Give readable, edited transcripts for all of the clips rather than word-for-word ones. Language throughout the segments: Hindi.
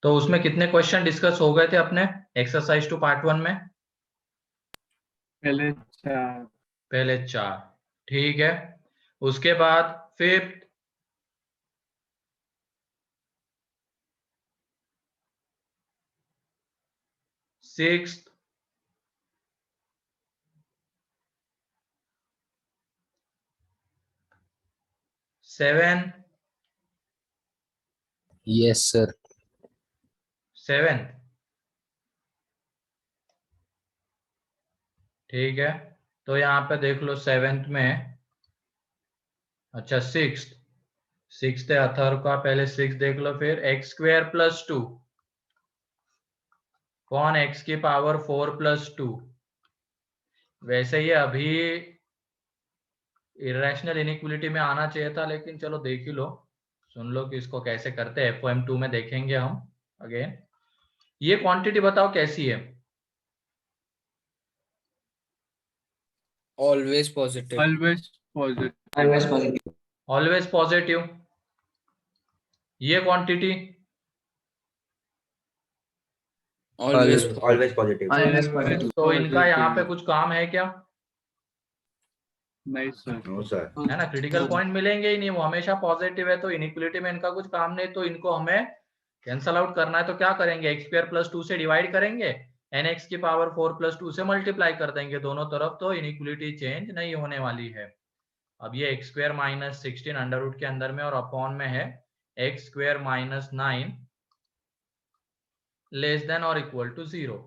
तो उसमें कितने क्वेश्चन डिस्कस हो गए थे अपने एक्सरसाइज 2 पार्ट 1 में? पहले 4। पहले 4। ठीक है, उसके बाद fifth, sixth, seven, yes sir. Seventh. ठीक है, तो यहाँ पे देख लो सेवेंथ में, अच्छा सिक्स्थ, सिक्स्थ है अथर्व का, पहले सिक्स देख लो। फिर एक्स स्क्वेयर प्लस 2, कौन? एक्स की पावर 4 प्लस 2। वैसे ये अभी इरेशनल इनइक्वलिटी में आना चाहिए था, लेकिन चलो देख ही लो, सुन लो कि इसको कैसे करते हैं। FOM2 में देखेंगे हम अगेन। ये क्वांटिटी बताओ कैसी है? Always positive. Always positive. Always positive. Always positive. ये quantity always always positive. Always तो इनका यहाँ पे कुछ काम है क्या? नहीं सर। No sir. है ना, क्रिटिकल पॉइंट मिलेंगे ही नहीं, वो हमेशा पॉजिटिव है, तो इनइक्वलिटी में इनका कुछ काम नहीं, तो इनको हमें कैंसल आउट करना है। तो क्या करेंगे? एक्स स्क्वायर प्लस 2 से डिवाइड करेंगे, एन एक्स की पावर 4 प्लस 2 से मल्टीप्लाई कर देंगे दोनों तरफ, तो इनइक्वलिटी चेंज नहीं होने वाली है। अब ये X square minus 16 under root के अंदर में और अपॉन में है X square minus 9 less than और इक्वल टू 0।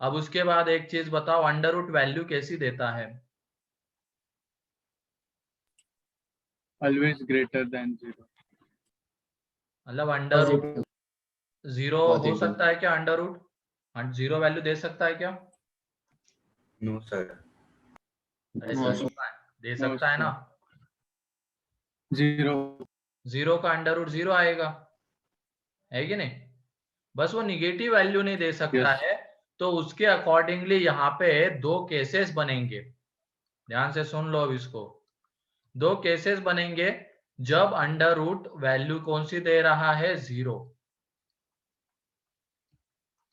अब उसके बाद एक चीज बताओ, अंडर रूट वैल्यू कैसी देता है? Always greater than 0। मतलब अंडर रूट 0 हो सकता है क्या? अंडर रूट 0 वैल्यू दे सकता है क्या? No sir. दे सकता है ना? 0। 0 का अंडर रूट 0 आएगा, है कि नहीं? बस वो निगेटिव वैल्यू नहीं दे सकता Yes. है, तो उसके अकॉर्डिंगली यहाँ पे दो केसेस बनेंगे। ध्यान से सुन लो अब इसको, दो केसेस बनेंगे जब अंडर रूट वैल्यू कौन सी दे रहा है? 0।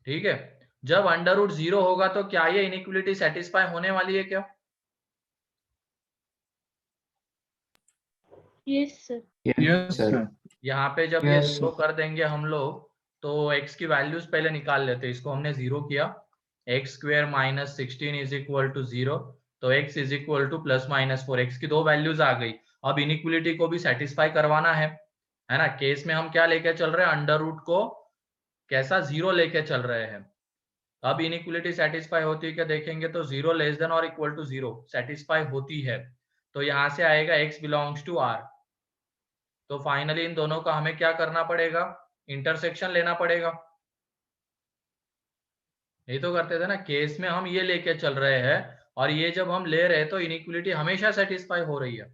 ठीक है, जब अंडर रूट 0 होगा तो क्या ये इनइक्वलिटी सेटिस्फाई होने वाली है क्या? Yes sir. Yes sir. यहाँ पे जब ये 0 कर देंगे हम लोग, तो x की वैल्यूज पहले निकाल लेते हैं। इसको हमने 0 किया, X square minus 16 is equal to 0, तो x is equal to plus minus 4। X की दो वैल्यूज आ गई। अब इनइक्वलिटी को भी सेटिस्फाई करवाना है ना? केस में हम क्या लेके चल रहे हैं? अंडर रूट को कैसा? 0 लेके चल रहे हैं। अब इनइक्वलिटी सेटिस्फाई होती है क्या देखेंगे, तो 0 लेस देन और इक्वल टू 0 सेटिस्फाई होती है, तो यहां से आएगा x बिलोंग्स टू r। तो फाइनली इन दोनों का हमें क्या करना पड़ेगा? इंटरसेक्शन लेना पड़ेगा। ये तो करते थे ना, केस में हम ये लेके चल रहे हैं, और ये जब हम ले रहे हैं तो इनइक्वलिटी हमेशा सेटिस्फाई हो रही है,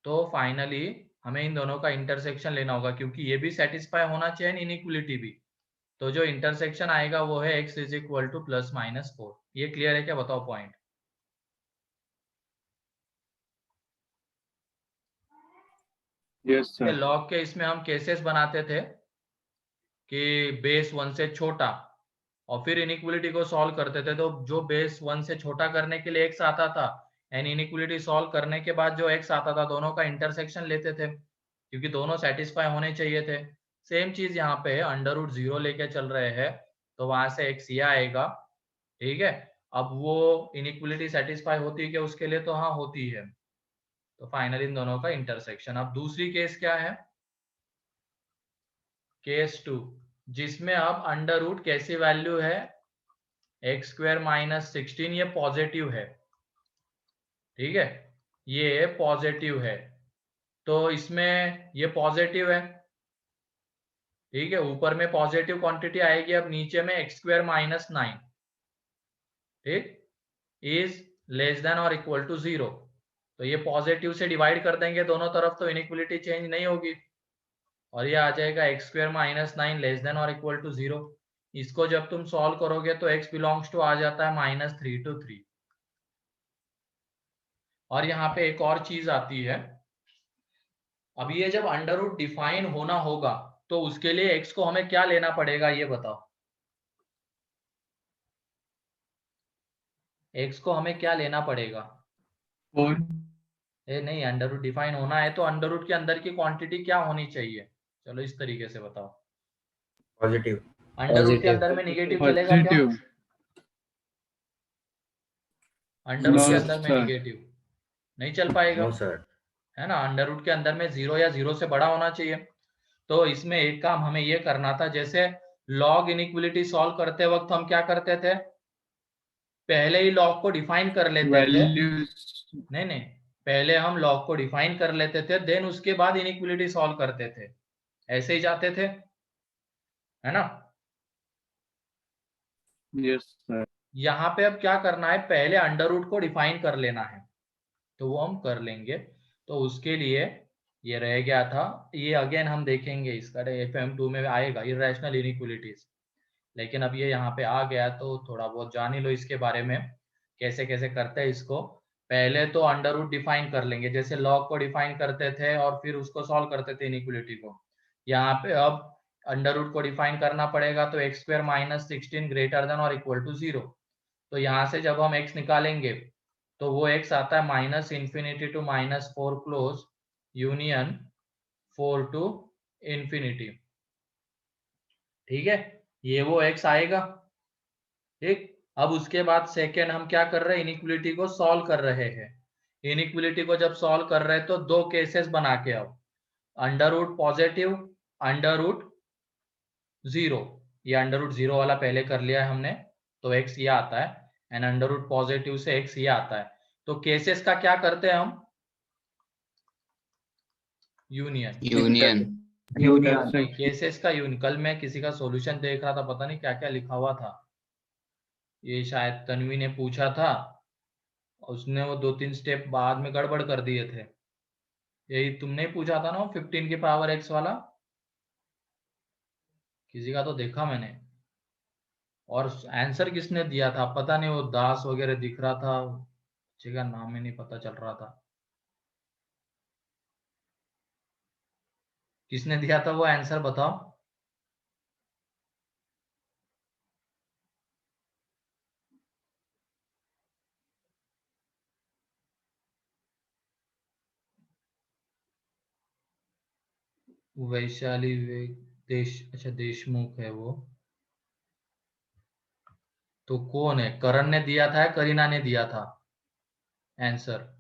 तो फाइनली हमें इन दोनों का इंटरसेक्शन लेना होगा, क्योंकि ये भी सेटिस्फाई होना चाहिए इनइक्वलिटी भी। तो जो इंटरसेक्शन आएगा वो है x is equal to plus minus 4। ये क्लियर है क्या? बताओ पॉइंट। Yes sir. लॉग के इसमें हम केसेस बनाते थे कि बेस 1 से छोटा, और फिर इनइक्वलिटी को सॉल्व करते थे। तो जो बेस 1 से छोटा करने के लिए x आता था, एंड इनइक्वलिटी सॉल्व करने के बाद जो x आता था, दोनों का इंटरसेक्शन लेते थे, क्योंकि दोनों सेटिस्फाई होने चाहिए थे। सेम चीज यहाँ पे है, अंडर रूट 0 लेके चल रहे हैं, तो वहां से x ये आएगा। ठीक है, अब वो इनइक्वलिटी सेटिस्फाई होती है क्या उसके लिए? तो हाँ होती है। तो फाइनली इन दोनों का इंटरसेक्शन। अब दूसरी केस क्या है? केस 2, जिसमें अब अंडर रूट कैसी वैल्यू है? एक्स स्क्वायर माइनस 16, ये पॉजिटिव है। ठीक है, ये पॉजिटिव है, तो इसमें ये पॉजिटिव है। ठीक है, ऊपर में पॉजिटिव क्वांटिटी आएगी, अब नीचे में एक्स स्क्वायर माइनस 9, ठीक, इज लेस देन और इक्वल टू 0। तो ये पॉजिटिव से डिवाइड कर देंगे दोनों तरफ, तो इनइक्वलिटी चेंज नहीं होगी, और ये आ जाएगा x square minus 9 less than और इक्वल टू 0। इसको जब तुम सॉल्व करोगे तो x बिलोंग्स टू आ जाता है -3 to 3। और यहाँ पे एक और चीज आती है, अब ये जब अंडर रूट डिफाइन होना होगा तो उसके लिए x को हमें क्या लेना पड़ेगा ये बताओ। x को हमें क्या लेना पड़ेगा? 4 नहीं, अंडर रूट डिफाइन होना है तो अंडर रूट के अंदर की क्वांटिटी क्या होनी चाहिए? चलो इस तरीके से बताओ। पॉजिटिव। अंडर रूट के Positive. अंदर में निगेटिव चलेगा क्या? पॉजिटिव। अंडर रूट नो के अंदर में सर। निगेटिव नहीं चल पाएगा, नो सर। है ना। अंडर रूट के अंदर में 0 या 0 से बड़ा होना चाहिए। तो इसमें एक काम हमें ये करना था, जैसे लॉग इनइक्वलिटी सॉल्व करते वक्त हम क्या करते थे, पहले ही लॉग को डिफाइन कर लेते थे। वैल्यूज। नहीं, पहले हम लॉग को डिफाइन कर लेते थे, देन उसके बाद इनइक्वलिटी सॉल्व करते थे, ऐसे ही जाते थे, है ना। Yes sir. यहाँ पे अब क्या करना है, पहले अंडर रूट को डिफाइन कर लेना है, तो वो हम कर लेंगे। तो उसके लिए ये रह गया था, ये अगेन हम देखेंगे, इसका FM2 में आएगा इरेशनल इनइक्वलिटीज, लेकिन अब ये यहाँ पे आ गया तो थोड़ा बहुत जान ही लो इसके बारे में, कैसे कैसे करते हैं इसको। पहले तो अंडर रूट डिफाइन कर लेंगे, जैसे लॉग को डिफाइन करते थे और फिर उसको सॉल्व करते थे इनइक्वलिटी को। यहाँ पे अब अंडर रूट को डिफाइन करना पड़ेगा, तो x² - 16 ग्रेटर देन और इक्वल टू 0। तो यहाँ से जब हम x निकालेंगे तो वो x आता है -∞ to -4 close union 4 to infinity. ठीक है, ये वो x आएगा। ठीक, अब उसके बाद सेकेंड हम क्या कर रहे हैं, इनइक्वलिटी को सॉल्व कर रहे हैं। इनइक्वलिटी को जब सॉल्व कर रहे हैं तो दो केसेस बना के आओ, under root positive, under root 0। ये अंडर रूट 0 वाला पहले कर लिया है हमने, तो x ये आता है, एंड अंडर रूट पॉजिटिव से x ये आता है। तो केसेस का क्या करते हैं हम, यूनियन। यूनियन। केसेस का यूनियन। कल मैं किसी का सॉल्यूशन देख रहा था, पता नहीं क्या क्या लिखा हुआ था, ये शायद तन्वी ने पूछा था, उसने वो 2-3 स्टेप बाद में गड़बड़ कर दिए थे। यही तुमने ही पूछा था ना, 15 की पावर x वाला, किसी का तो देखा मैंने। और आंसर किसने दिया था पता नहीं, वो दास वगैरह दिख रहा था, बच्चे का नाम ही नहीं पता चल रहा था, किसने दिया था वो आंसर बताओ। वैशाली अच्छा देशमुख है वो, तो कौन है, करण ने दिया था या करीना ने दिया था आंसर?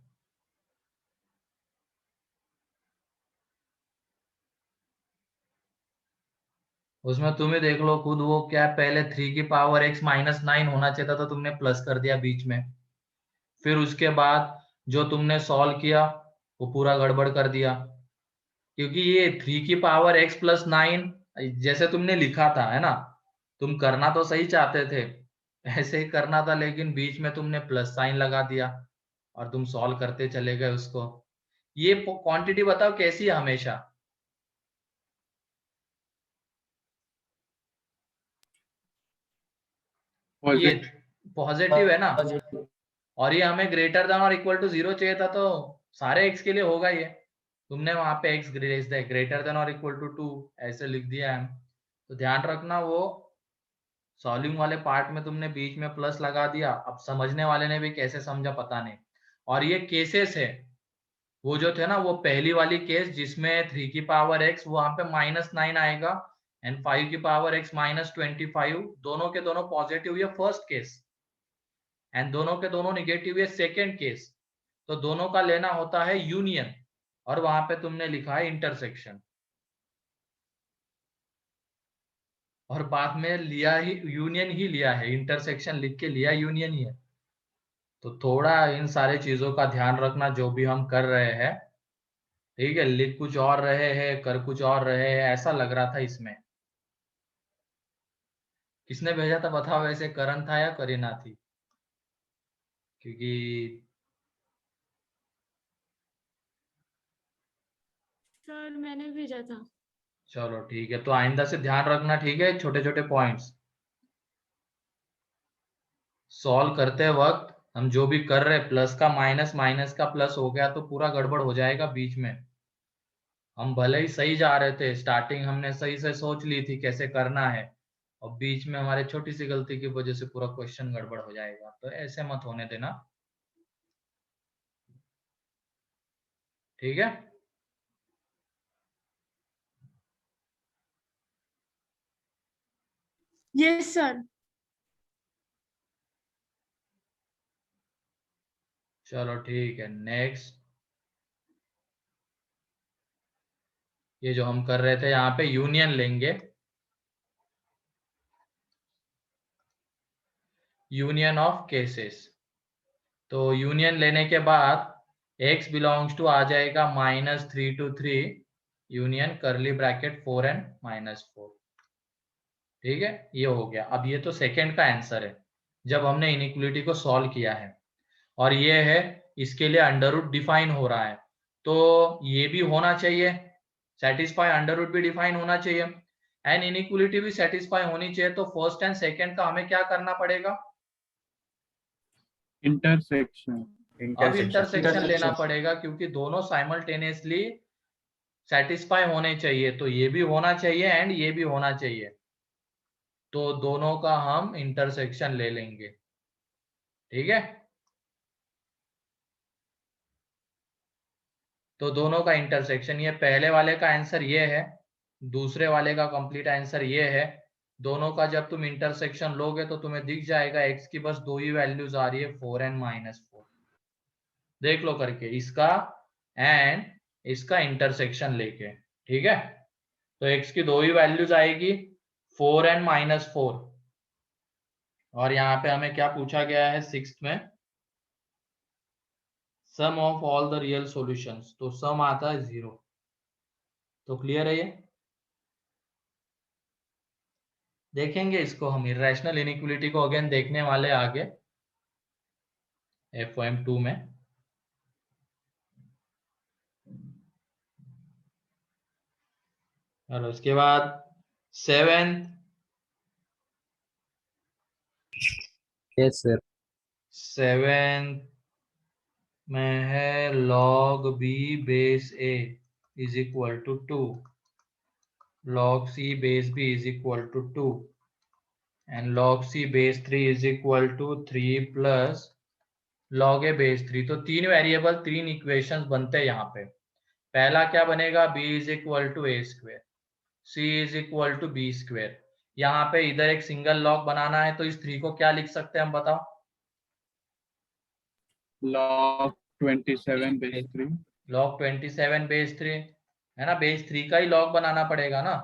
उसमें तुम्हें देख लो खुद, वो क्या पहले 3 की पावर x -9 होना चाहिए था, तो तुमने प्लस कर दिया बीच में, फिर उसके बाद जो तुमने सॉल्व किया वो पूरा गड़बड़ कर दिया, क्योंकि ये 3 की पावर x + 9 जैसे तुमने लिखा था, है ना, तुम करना तो सही चाहते थे, ऐसे ही करना था, लेकिन बीच में तुमने प्लस साइन लगा दिया और तुम सॉल्व करते चले गए उसको। ये क्वांटिटी बताओ कैसी है हमेशा, ये पॉजिटिव है ना, और ये हमें ग्रेटर देन और इक्वल टू 0 चाहिए था, तो सारे x के लिए होगा ये। तुमने वहां पे x ग्रेटर देन और इक्वल टू 2 ऐसे लिख दिया है, तो ध्यान रखना, वो सॉल्विंग वाले पार्ट में तुमने बीच में प्लस लगा दिया, अब समझने वाले ने भी कैसे समझा पता नहीं। और ये केसेस है, वो जो थे ना, वो पहली वाली केस जिसमें 3 की पावर x वहां पे -9 आएगा, एंड 5 की पावर x -25, दोनों के दोनों पॉजिटिव, ये फर्स्ट केस, एंड दोनों के दोनों निगेटिव, ये सेकेंड केस। तो दोनों का लेना होता है यूनियन, और वहां पे तुमने लिखा है इंटरसेक्शन, और बाद में लिया ही यूनियन ही लिया है, इंटरसेक्शन लिख के लिया यूनियन ही है। तो थोड़ा इन सारे चीजों का ध्यान रखना जो भी हम कर रहे हैं, ठीक है। लिख कुछ और रहे हैं, कर कुछ और रहे हैं, ऐसा लग रहा था इसमें। किसने भेजा था बताओ वैसे, करण था या करीना थी? क्योंकि सर मैंने भेजा था। चलो ठीक है, तो आइंदा से ध्यान रखना, ठीक है, छोटे छोटे पॉइंट्स सॉल्व करते वक्त हम जो भी कर रहे, प्लस का माइनस, माइनस का प्लस हो गया तो पूरा गड़बड़ हो जाएगा बीच में। हम भले ही सही जा रहे थे, स्टार्टिंग हमने सही से सोच ली थी कैसे करना है, और बीच में हमारे छोटी सी गलती की वजह से पूरा क्वेश्चन गड़बड़ हो जाएगा, तो ऐसे मत होने देना। ठीक है, यस सर। चलो ठीक है। नेक्स्ट, ये जो हम कर रहे थे यहाँ पे यूनियन लेंगे, यूनियन ऑफ केसेस। तो यूनियन लेने के बाद x बिलोंग्स टू आ जाएगा -3 to 3 यूनियन करली ब्रैकेट 4n -4। ठीक है, ये हो गया। अब ये तो सेकंड का आंसर है जब हमने इनइक्वलिटी को सॉल्व किया है, और ये है इसके लिए अंडर रूट डिफाइन हो रहा है, तो ये भी होना चाहिए, सेटिस्फाई अंडर रूट भी डिफाइन होना चाहिए, एंड इनइक्वलिटी भी सेटिस्फाई होनी चाहिए। तो फर्स्ट एंड सेकंड का हमें क्या करना पड़ेगा? intersection, अब इंटरसेक्शन। इंटरसेक्शन लेना पड़ेगा, क्योंकि दोनों साइमल्टेनियसली सेटिस्फाई होने चाहिए। तो ये भी होना चाहिए एंड ये भी होना चाहिए, तो दोनों का हम इंटरसेक्शन ले लेंगे। ठीक है, तो दोनों का इंटरसेक्शन, ये पहले वाले का आंसर ये है, दूसरे वाले का कंप्लीट आंसर ये है। दोनों का जब तुम इंटरसेक्शन लोगे तो तुम्हें दिख जाएगा x की बस दो ही वैल्यूज आ रही है, 4n -4। देख लो करके इसका एंड इसका इंटरसेक्शन लेके। ठीक है, तो x की दो ही वैल्यूज आएगी, 4n -4, और यहाँ पे हमें क्या पूछा गया है सिक्स्थ में? Sum of all the real solutions, तो सम आता है 0। तो क्लियर है ये? देखेंगे इसको हम, इरेशनल इनइक्वलिटी को अगेन देखने वाले आगे FOM 2 में। और उसके बाद 7th, Yes, sir. 7th में है log b base a is equal to 2, log c base b is equal to 2, and log c base 3 is equal to 3 plus log a base 3। तो तीन वेरिएबल, तीन इक्वेशंस बनते हैं यहाँ पे। पहला क्या बनेगा? b is equal to a square, c is equal to b square। यहाँ पे इधर एक सिंगल लॉग बनाना है, तो इस 3 को क्या लिख सकते हैं हम, बताओ? log 27 base 3, log 27 बेस 3 है ना, बेस 3 का ही लॉग बनाना पड़ेगा ना,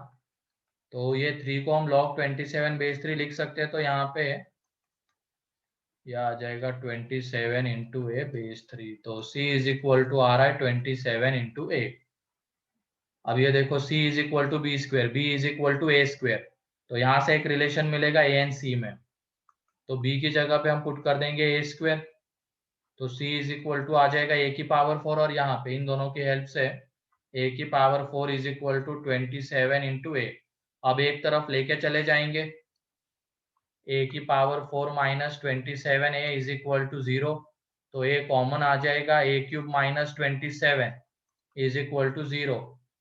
तो ये 3 को हम log 27 बेस 3 लिख सकते हैं। तो यहाँ पे यह आ जाएगा 27 इंटू ए बेस 3, तो c इज इक्वल टू आ रहा है 27 इंटू ए। अब ये देखो, c is equal to B square, B is equal to A square, तो यहाँ से एक रिलेशन मिलेगा ए एंड सी में, तो b की जगह पे हम पुट कर देंगे ए स्क्वेयर, तो c इज इक्वल टू आ जाएगा a की पावर 4, और यहाँ पे इन दोनों की हेल्प से a की power 4 is equal to 27 into A. अब एक तरफ लेके चले जाएंगे, a की power 4 minus 27 a is equal to 0, तो a कॉमन आ जाएगा, a cube minus 27 is equal to 0,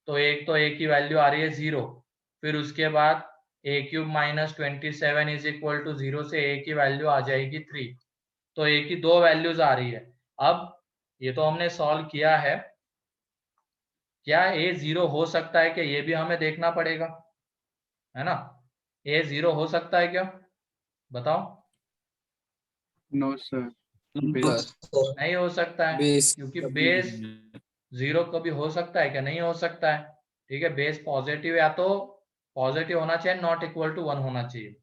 तो एक तो a की वैल्यू आ रही है 0, फिर उसके बाद a cube minus 27 is equal to 0 से a की वैल्यू आ जाएगी 3, तो a की दो वैल्यूज आ रही है। अब ये तो हमने सॉल्व किया है, क्या a 0 हो सकता है? कि ये भी हमें देखना पड़ेगा, है ना? a 0 हो सकता है क्या, बताओ? no sir, Sir. नहीं हो सकता है, Base. क्योंकि बेस 0 कभी हो सकता है क्या? नहीं हो सकता है। ठीक है, बेस पॉजिटिव या तो पॉजिटिव होना चाहिए, नॉट इक्वल टू 1 होना चाहिए,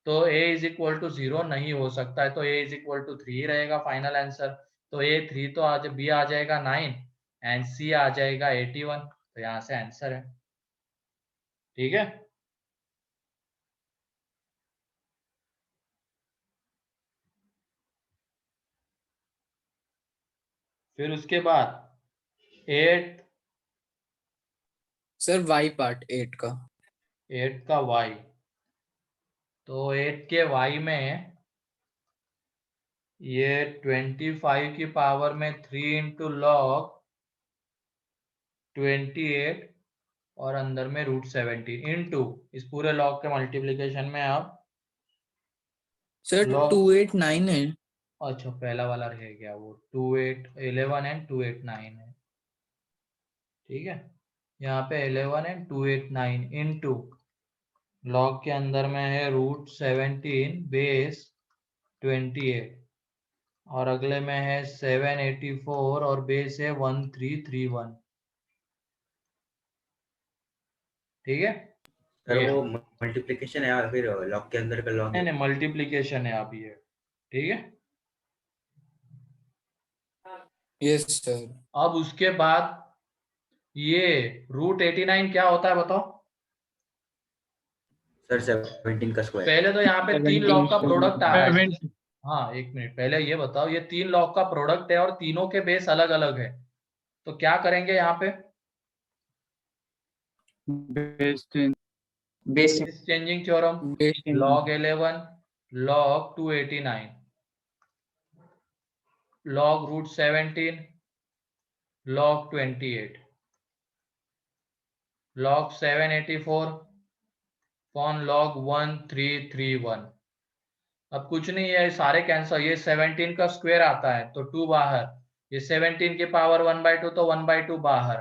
तो a इज इक्वल टू 0 नहीं हो सकता है, तो a इज इक्वल टू 3 रहेगा फाइनल आंसर। तो a 3 तो आज b आ जाएगा 9 एंड c आ जाएगा 81, तो यहाँ से आंसर है। ठीक है, फिर उसके बाद 8 Sir, Y part 8 का. 8 का y, तो 8 के y में ये 25 की पावर में 3 इंटू लॉग 28 और अंदर में √17 इनटू इस पूरे लॉग के मल्टीप्लीकेशन में आप सर log 289 है। अच्छा पहला वाला रह गया वो 2811 एंड 289 है, ठीक है। यहाँ पे 11 एंड 289 इनटू लॉग के अंदर में है √17 बेस 28 और अगले में है 784 और बेस है 1331, ठीक है। सर ये वो मल्टीप्लिकेशन है या फिर लॉग के अंदर का लॉग है? नहीं मल्टीप्लीकेशन है आप ये, ठीक है। Yes sir. अब उसके बाद ये √89 क्या होता है बताओ। सर 17 का स्क्वायर। पहले तो यहाँ पे 3 लॉग का प्रोडक्ट आ रहा है। 70 हाँ एक मिनट पहले ये बताओ, ये 3 लॉग का प्रोडक्ट है और तीनों के बेस अलग अलग है, तो क्या करेंगे यहाँ पे based in base changing theorem. Base log 11 log 289 log √17 log 28 log 784 upon log 1331। अब कुछ नहीं है, सारे कैंसल, ये 17 का स्क्वायर आता है तो 2 बाहर, ये 17 की पावर 1/2 तो 1/2 बाहर।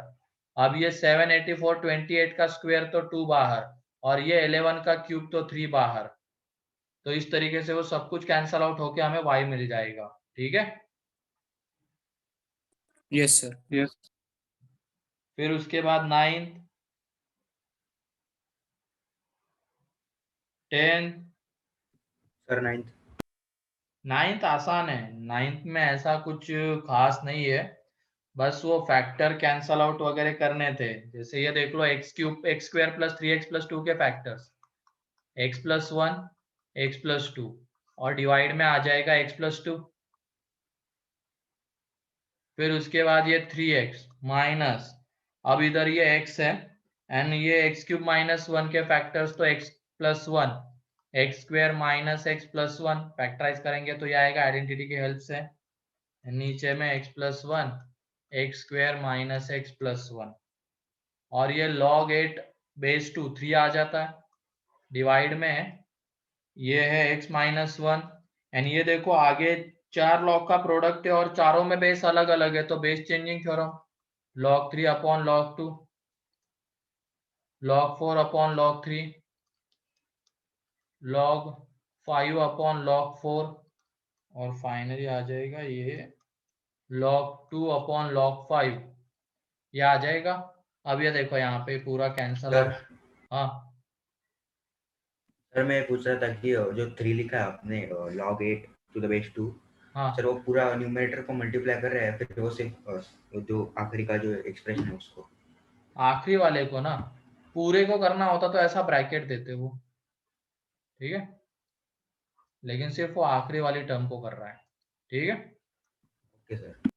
अब ये 784 28 का स्क्वायर तो 2 बाहर और ये 11 का क्यूब तो 3 बाहर। तो इस तरीके से वो सब कुछ कैंसल आउट होके हमें y मिल जाएगा, ठीक है। Yes sir. yes फिर उसके बाद 9th 10th sir 9th। 9th आसान है, 9th में ऐसा कुछ खास नहीं है, बस वो फैक्टर कैंसल आउट वगैरह करने थे। जैसे ये देख लो x² + 3x + 2 के फैक्टर्स x + 1 x + 2 और डिवाइड में आ जाएगा x + 2। फिर उसके बाद ये 3x माइनस, अब इधर ये x है एंड ये x³ - 1 के फैक्टर्स तो x + 1 x² - x + 1 फैक्टराइज करेंगे तो ये आएगा आइडेंटिटी की हेल्प से। नीचे में x + 1 x² - x + 1 और ये log 8 बेस 2 3 आ जाता है, डिवाइड में ये है x - 1 एंड ये देखो आगे 4 लॉग का प्रोडक्ट है और चारों में बेस अलग अलग है, तो base changing theorem log 3 upon log 2 log 4 upon log 3 log 5 upon log 4 और फाइनली आ जाएगा ये log 2 upon log 5, ये आ जाएगा। अब ये देखो यहाँ पे पूरा कैंसल सर आउट। हाँ सर मैं पूछ रहा था कि जो 3 लिखा है आपने log 8 to the base 2, हाँ सर वो पूरा न्यूमरेटर को मल्टीप्लाई कर रहे हैं फिर वो सिर्फ वो जो आखिरी का जो एक्सप्रेशन है उसको? आखिरी वाले को ना, पूरे को करना होता तो ऐसा ब्रैकेट देते वो, ठीक है, लेकिन सिर्फ वो आखिरी वाली टर्म को कर रहा है, ठीक है। Okay sir.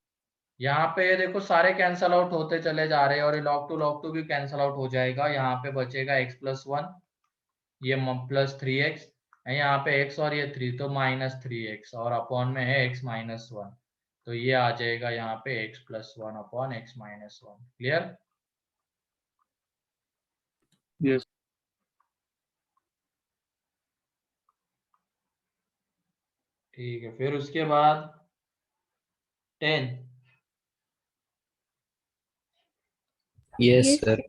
यहाँ पे ये देखो सारे कैंसल आउट होते चले जा रहे हैं और ये log 2 भी कैंसल आउट हो जाएगा। यहाँ पे बचेगा x + 1 ये + 3x यहाँ पे x और ये 3 तो -3x और अपॉन में है x - 1, तो ये आ जाएगा यहाँ पे x + 1 upon x - 1। Clear? yes ठीक है। फिर उसके बाद 10 यस Yes. सर।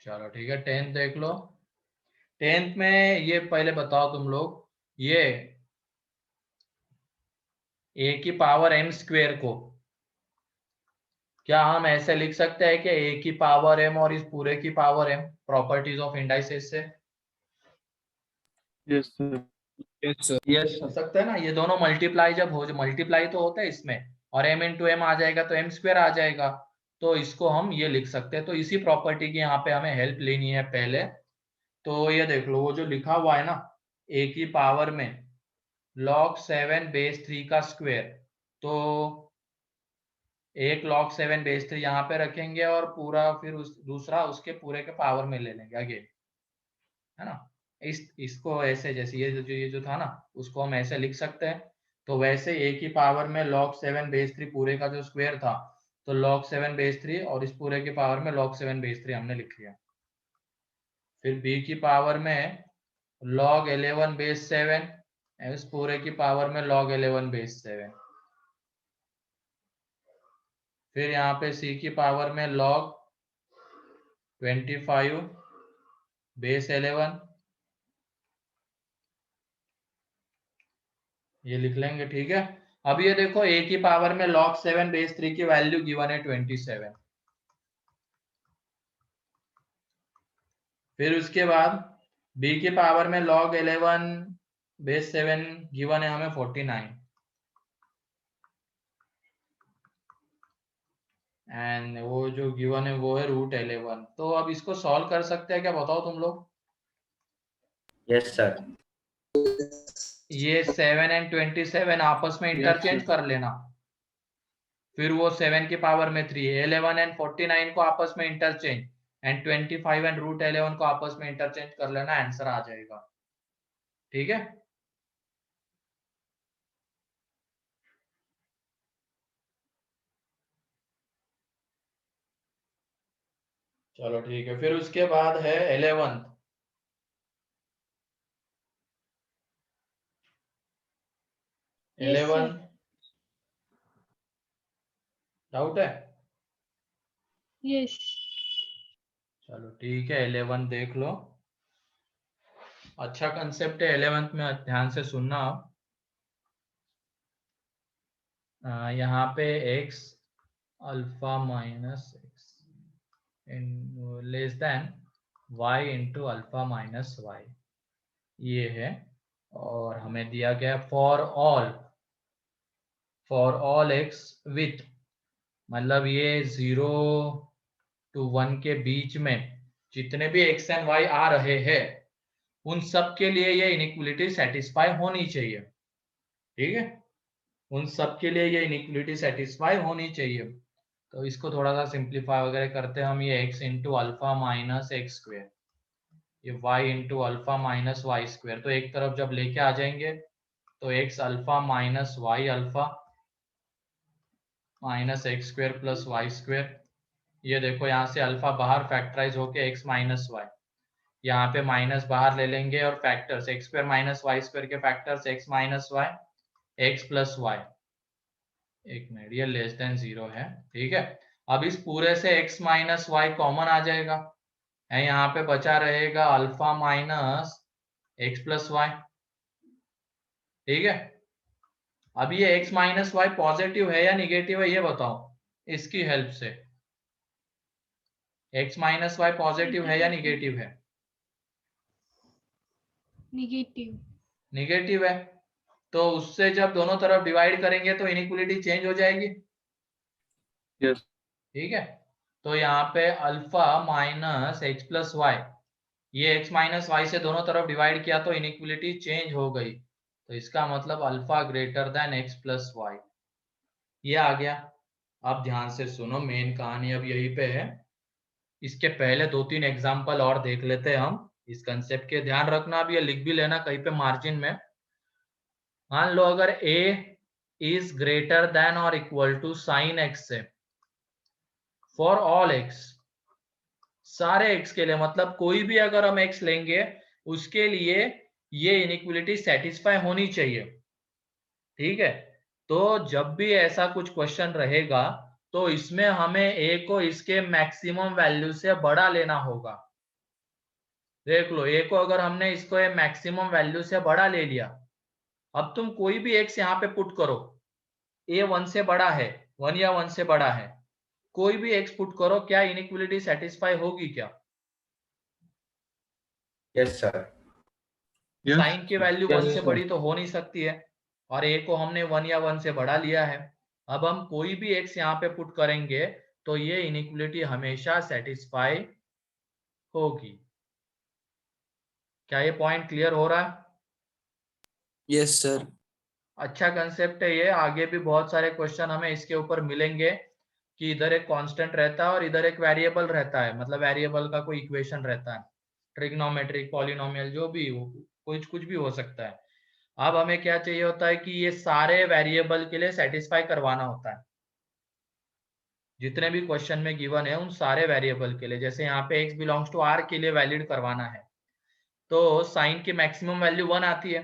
चलो ठीक है 10 देख लो। 10th में ये पहले बताओ तुम लोग, ये a की पावर m² को क्या हम ऐसे लिख सकते हैं कि a की पावर m और इस पूरे की power m, properties of indices से? yes sir yes sir. Yes हो सकता है ना, ये दोनों मल्टीप्लाई जब हो, मल्टीप्लाई तो होता है इसमें और m × m आ जाएगा तो m² आ जाएगा, तो इसको हम ये लिख सकते हैं। तो इसी प्रॉपर्टी की यहाँ पे हमें हेल्प लेनी है पहले। तो ये देख लो वो जो लिखा हुआ है ना a की पावर में log 7 बेस 3 का स्क्वायर, तो एक log 7 बेस 3 यहाँ पे रखेंगे और पूरा फिर दूसरा उसके पूरे के पावर में ले लेंगे अगेन, है ना। इसको ऐसे जैसे ये जो था ना उसको हम ऐसे लिख सकते हैं। तो वैसे a की पावर में log 7 बेस 3 पूरे का जो स्क्वायर था तो log 7 बेस 3 और इस पूरे की पावर में log 7 बेस 3 हमने लिख लिया। फिर b की पावर में log 11 बेस 7, इस पूरे की पावर में log 11 बेस 7। फिर यहाँ पे c की पावर में log 25 बेस 11, ये लिख लेंगे। ठीक है, अब ये देखो a की पावर में log 7 बेस 3 की वैल्यू गिवन है 27। फिर उसके बाद b की पावर में log 11 बेस 7 गिवन है हमें 49 एंड वो जो गिवन है वो है √11। तो अब इसको सॉल्व कर सकते हैं क्या, बताओ तुम लोग? Yes sir. ये 7 एंड 27 आपस में इंटरचेंज sir. कर लेना। फिर वो 7 की पावर में 3, 11 एंड 49 को आपस में इंटरचेंज एंड 25 एंड √11 को आपस में इंटरचेंज कर लेना, आंसर आ जाएगा। ठीक है, चलो ठीक है। फिर उसके बाद है 11th। Yes, sir. 11 डाउट है? Yes. चलो ठीक है, 11 देख लो। अच्छा कंसेप्ट है 11th में, ध्यान से सुनना आप। यहाँ पे x alpha minus x less than y into alpha minus y, ये है। और हमें दिया गया फॉर ऑल x विथ, मतलब ये 0 to 1 के बीच में जितने भी x एंड y आ रहे हैं उन सब के लिए ये इनइक्वलिटी सेटिस्फाई होनी चाहिए। ठीक है, उन सब के लिए ये इनइक्वलिटी सेटिस्फाई होनी चाहिए। तो इसको थोड़ा सा सिंप्लीफाई वगैरह करते हैं हम। ये x into alpha minus X square, ये y into alpha minus Y square, तो एक तरफ जब लेके आ जाएंगे तो x alpha minus Y alpha minus X square plus Y square. ये देखो यहाँ से अल्फा बाहर फैक्टराइज होके x माइनस वाई, यहाँ पे माइनस बाहर ले लेंगे और factors x square minus y square के factors x minus y x plus y. एक मिनट, ये लेस देन 0 है। ठीक है, अब इस पूरे से x माइनस वाई कॉमन आ जाएगा, यहाँ पे बचा रहेगा alpha minus x plus y. ठीक है, अब ये x माइनस वाई पॉजिटिव है या निगेटिव है ये बताओ इसकी हेल्प से। x माइनस वाई पॉजिटिव है या निगेटिव है? Negative. निगेटिव है, तो उससे जब दोनों तरफ डिवाइड करेंगे तो इनइक्वलिटी चेंज हो जाएगी। Yes. ठीक है, तो यहाँ पे alpha minus x plus Y, ये x माइनस वाई से दोनों तरफ डिवाइड किया तो इनइक्वलिटी चेंज हो गई, तो इसका मतलब alpha greater than X plus Y, ये आ गया। अब ध्यान से सुनो, मेन कहानी अब यहीं पे है। इसके पहले 2-3 एग्जाम्पल और देख लेते हैं हम इस कंसेप्ट के। ध्यान रखना, अब ये लिख भी लेना कहीं पे मार्जिन में। मान लो अगर a इज ग्रेटर देन और इक्वल टू साइन एक्स से फॉर ऑल x, सारे x के लिए, मतलब कोई भी अगर हम x लेंगे उसके लिए ये इनइक्वलिटी सेटिस्फाई होनी चाहिए। ठीक है, तो जब भी ऐसा कुछ क्वेश्चन रहेगा तो इसमें हमें a को इसके मैक्सिमम वैल्यू से बड़ा लेना होगा। देख लो, a को अगर हमने इसको मैक्सिमम वैल्यू से बड़ा ले लिया, अब तुम कोई भी x यहाँ पे पुट करो, a 1 से बड़ा है, 1 या 1 से बड़ा है, कोई भी x पुट करो, क्या इनइक्वलिटी सेटिस्फाई होगी क्या? Yes sir. Yes. साइन की वैल्यू Yes, 1 से sir. बड़ी तो हो नहीं सकती है, और a को हमने 1 या 1 से बड़ा लिया है। अब हम कोई भी x यहाँ पे पुट करेंगे तो ये इनइक्वलिटी हमेशा सेटिस्फाई होगी। क्या ये पॉइंट क्लियर हो रहा है? Yes, sir. अच्छा कंसेप्ट है ये। आगे भी बहुत सारे क्वेश्चन हमें इसके ऊपर मिलेंगे कि इधर एक कांस्टेंट रहता है और इधर एक वेरिएबल रहता है, मतलब वेरिएबल का कोई इक्वेशन रहता है, ट्रिग्नोमेट्रिक, पॉलिनोमियल, जो भी हो, कुछ भी हो सकता है। अब हमें क्या चाहिए होता है कि ये सारे वेरिएबल के लिए सेटिस्फाई करवाना होता है। जितने भी क्वेश्चन में गिवन है उन सारे वेरिएबल के लिए। जैसे यहाँ पे x बिलोंग्स टू r के लिए वैलिड करवाना है तो साइन की मैक्सिमम वैल्यू 1 आती है।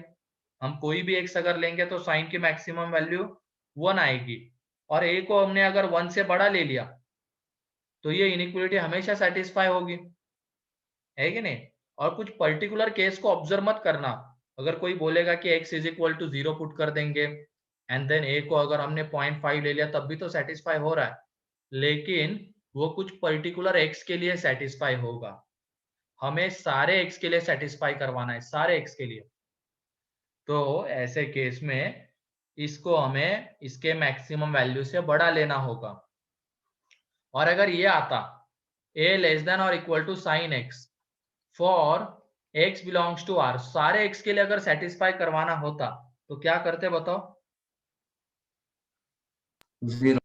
हम कोई भी x अगर लेंगे तो साइन की मैक्सिमम वैल्यू 1 आएगी, और a को हमने अगर 1 से बड़ा ले लिया तो ये इनइक्वालिटी हमेशा सेटिस्फाई होगी, है कि नहीं। और कुछ पर्टिकुलर केस को ऑब्जर्व मत करना। अगर कोई बोलेगा कि x is equal to 0 put कर देंगे एंड देन a को अगर हमने 0.5 ले लिया तब भी तो सेटिस्फाई हो रहा है, लेकिन वो कुछ पर्टिकुलर x के लिए सेटिस्फाई होगा। हमें सारे x के लिए सेटिस्फाई करवाना है, सारे x के लिए। तो ऐसे केस में इसको हमें इसके मैक्सिमम वैल्यू से बड़ा लेना होगा। और अगर ये आता a लेस देन और equal to sine x for x belongs to r, सारे x के लिए अगर सेटिस्फाई करवाना होता तो क्या करते बताओ? 0.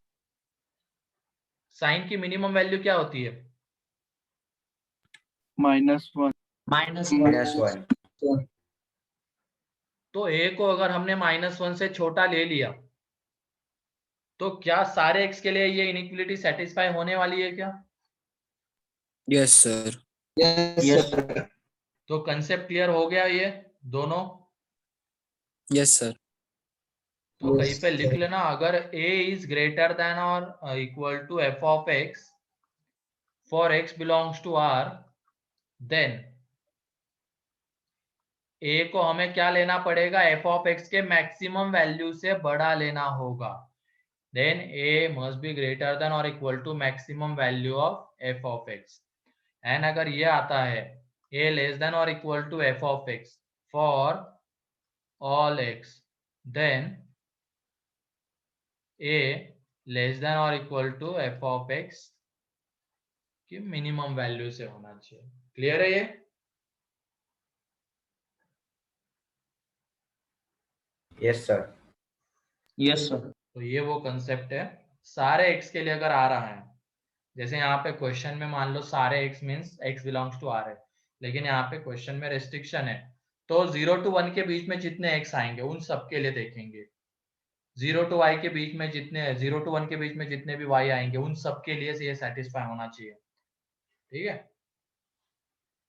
साइन की मिनिमम वैल्यू क्या होती है? -1. -1. तो a को अगर हमने -1 से छोटा ले लिया तो क्या सारे x के लिए ये इनइक्वालिटी सेटिस्फाई होने वाली है क्या? Yes, sir. Yes, sir. तो कंसेप्ट क्लियर हो गया ये दोनों? Yes, sir. तो कहीं पे लिख लेना, अगर a इज ग्रेटर देन और equal to f of x for x belongs to r, then a को हमें क्या लेना पड़ेगा? f ऑफ x के मैक्सिमम वैल्यू से बड़ा लेना होगा। Then a must be greater than और equal to maximum value of f of x। And अगर ये आता है a लेस देन और equal to f of x for all x, then a less than और equal to f of x की मिनिमम वैल्यू से होना चाहिए। क्लियर है ये? Yes, sir. Yes, sir. तो ये वो कंसेप्ट है। सारे x के लिए अगर आ रहा है, जैसे यहाँ पे क्वेश्चन में मान लो सारे x means x belongs to r है, लेकिन यहाँ पे क्वेश्चन में रेस्ट्रिक्शन है, तो 0 to 1 के बीच में जितने x आएंगे उन सब के लिए देखेंगे। 0 to y के बीच में जितने 0 to 1 के बीच में जितने भी y आएंगे उन सब के लिए ये सेटिस्फाई होना चाहिए। ठीक है,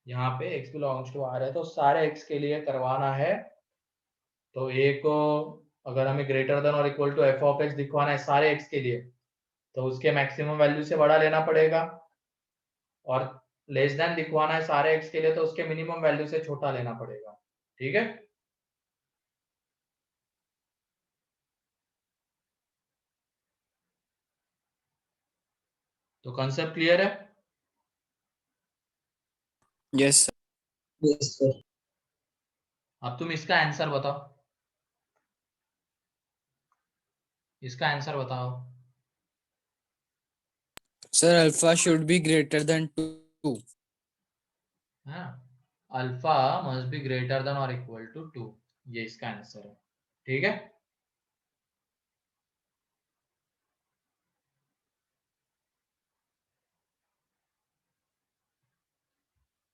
यहाँ पे x बिलोंग्स टू r है तो सारे x के लिए करवाना है। तो a को अगर हमें ग्रेटर देन और equal to f of x दिखवाना है सारे x के लिए तो उसके मैक्सिमम वैल्यू से बड़ा लेना पड़ेगा, और लेस देन दिखवाना है सारे x के लिए तो उसके मिनिमम वैल्यू से छोटा लेना पड़ेगा। ठीक है, तो कंसेप्ट क्लियर है? Yes, sir. Yes, sir. अब तुम इसका आंसर बताओ, इसका आंसर बताओ। Sir, alpha should be greater than 2. हाँ, alpha must be greater than और इक्वल टू 2, ये इसका आंसर है। ठीक है,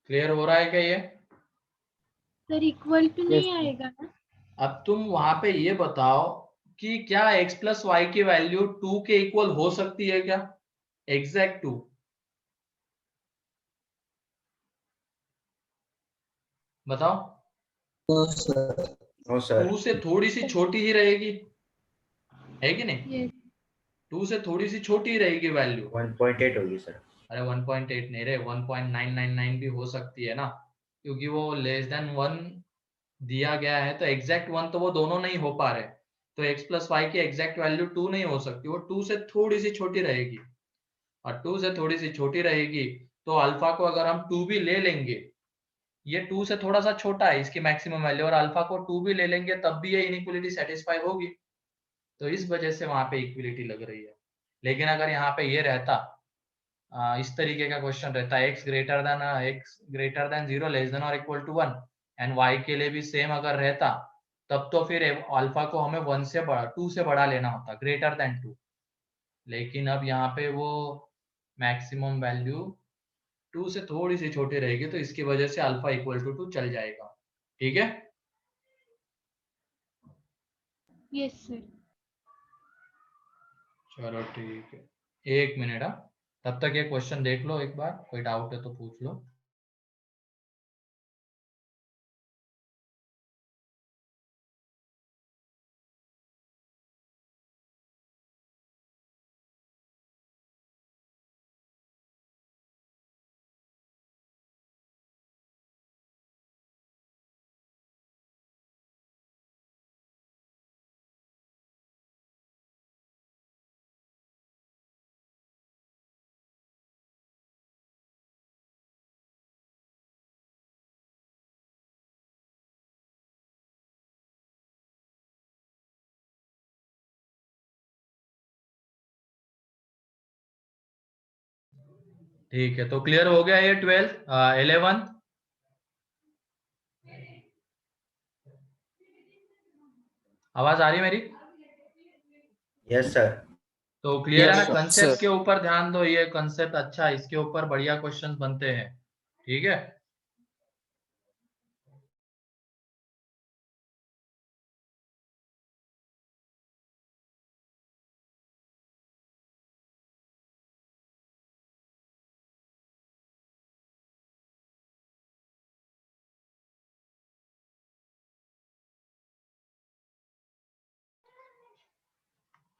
क्लियर हो रहा है क्या ये? सर इक्वल टू नहीं sir. आएगा ना? अब तुम वहां पे ये बताओ कि क्या x प्लस वाई की वैल्यू 2 के इक्वल हो सकती है क्या? एग्जैक्ट 2 बताओ। No, sir. No, sir. 2 से थोड़ी सी छोटी ही रहेगी, है कि नहीं? यस 2 से थोड़ी सी छोटी ही रहेगी वैल्यू। 1.8 होगी सर। अरे 1.8 नहीं रे, 1.999 भी हो सकती है ना, क्योंकि वो लेस देन 1 दिया गया है तो एग्जैक्ट 1 तो वो दोनों नहीं हो पा रहे, तो x प्लस वाई की एग्जैक्ट वैल्यू 2 नहीं हो सकती, वो 2 से थोड़ी सी छोटी रहेगी। और 2 से थोड़ी सी छोटी रहेगी तो अल्फा को अगर हम 2 भी ले लेंगे, ये 2 से थोड़ा सा छोटा है इसकी मैक्सिमम वैल्यू, और अल्फा को 2 भी ले लेंगे तब भी ये इनइक्वालिटी सेटिस्फाई होगी। तो इस वजह से वहां पे इक्विलिटी लग रही है। लेकिन अगर यहाँ पे ये रहता इस तरीके का क्वेश्चन रहता है x greater than 0 less than और इक्वल टू 1 एंड y के लिए भी सेम अगर रहता, तब तो फिर अल्फा को हमें 1 से बड़ा 2 से बड़ा लेना होता, ग्रेटर देन 2। लेकिन अब यहाँ पे वो मैक्सिमम वैल्यू 2 से थोड़ी सी छोटी रहेगी तो इसकी वजह से अल्फा इक्वल टू 2 चल जाएगा। ठीक है, यस सर। चलो ठीक है। एक मिनट, तब तक ये क्वेश्चन देख लो एक बार, कोई डाउट है तो पूछ लो। ठीक है, तो क्लियर हो गया ये 11th। आवाज आ रही है मेरी? Yes sir. तो क्लियर है ना? Yes, sir. कंसेप्ट के ऊपर ध्यान दो, ये कंसेप्ट अच्छा है, इसके ऊपर बढ़िया क्वेश्चंस बनते हैं। ठीक है,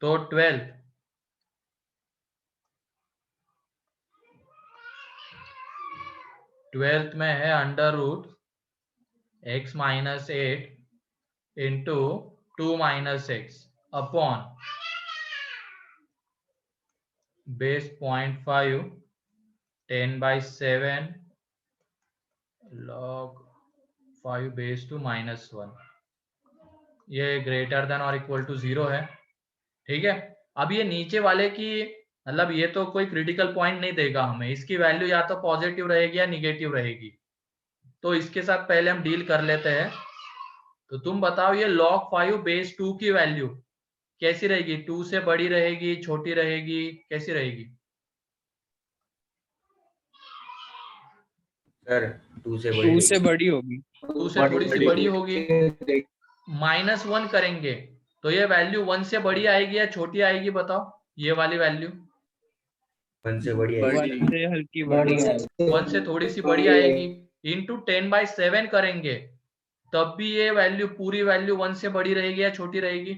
तो 12th में है under root x minus 8 into 2 minus X upon base 0.5 10/7 log 5 base two -1। ये ग्रेटर देन और इक्वल टू 0 है। ठीक है, अब ये नीचे वाले की मतलब ये तो कोई क्रिटिकल पॉइंट नहीं देगा हमें, इसकी वैल्यू या तो पॉजिटिव रहेगी या निगेटिव रहेगी, तो इसके साथ पहले हम डील कर लेते हैं। तो तुम बताओ ये log 5 बेस 2 की वैल्यू कैसी रहेगी? 2 से बड़ी रहेगी, छोटी रहेगी, कैसी रहेगी? सर 2 से 2 बड़ी से बड़ी होगी। 2 से थोड़ी सी बड़ी होगी। -1 करेंगे तो ये वैल्यू 1 से बड़ी आएगी या छोटी आएगी? बताओ ये वाली वैल्यू 1 से बड़ी है। बड़ी से हल्की बड़ी। 1 से थोड़ी सी बड़ी आएगी। इंटू 10/7 करेंगे तब भी ये वैल्यू पूरी वैल्यू 1 से बड़ी रहेगी या छोटी रहेगी?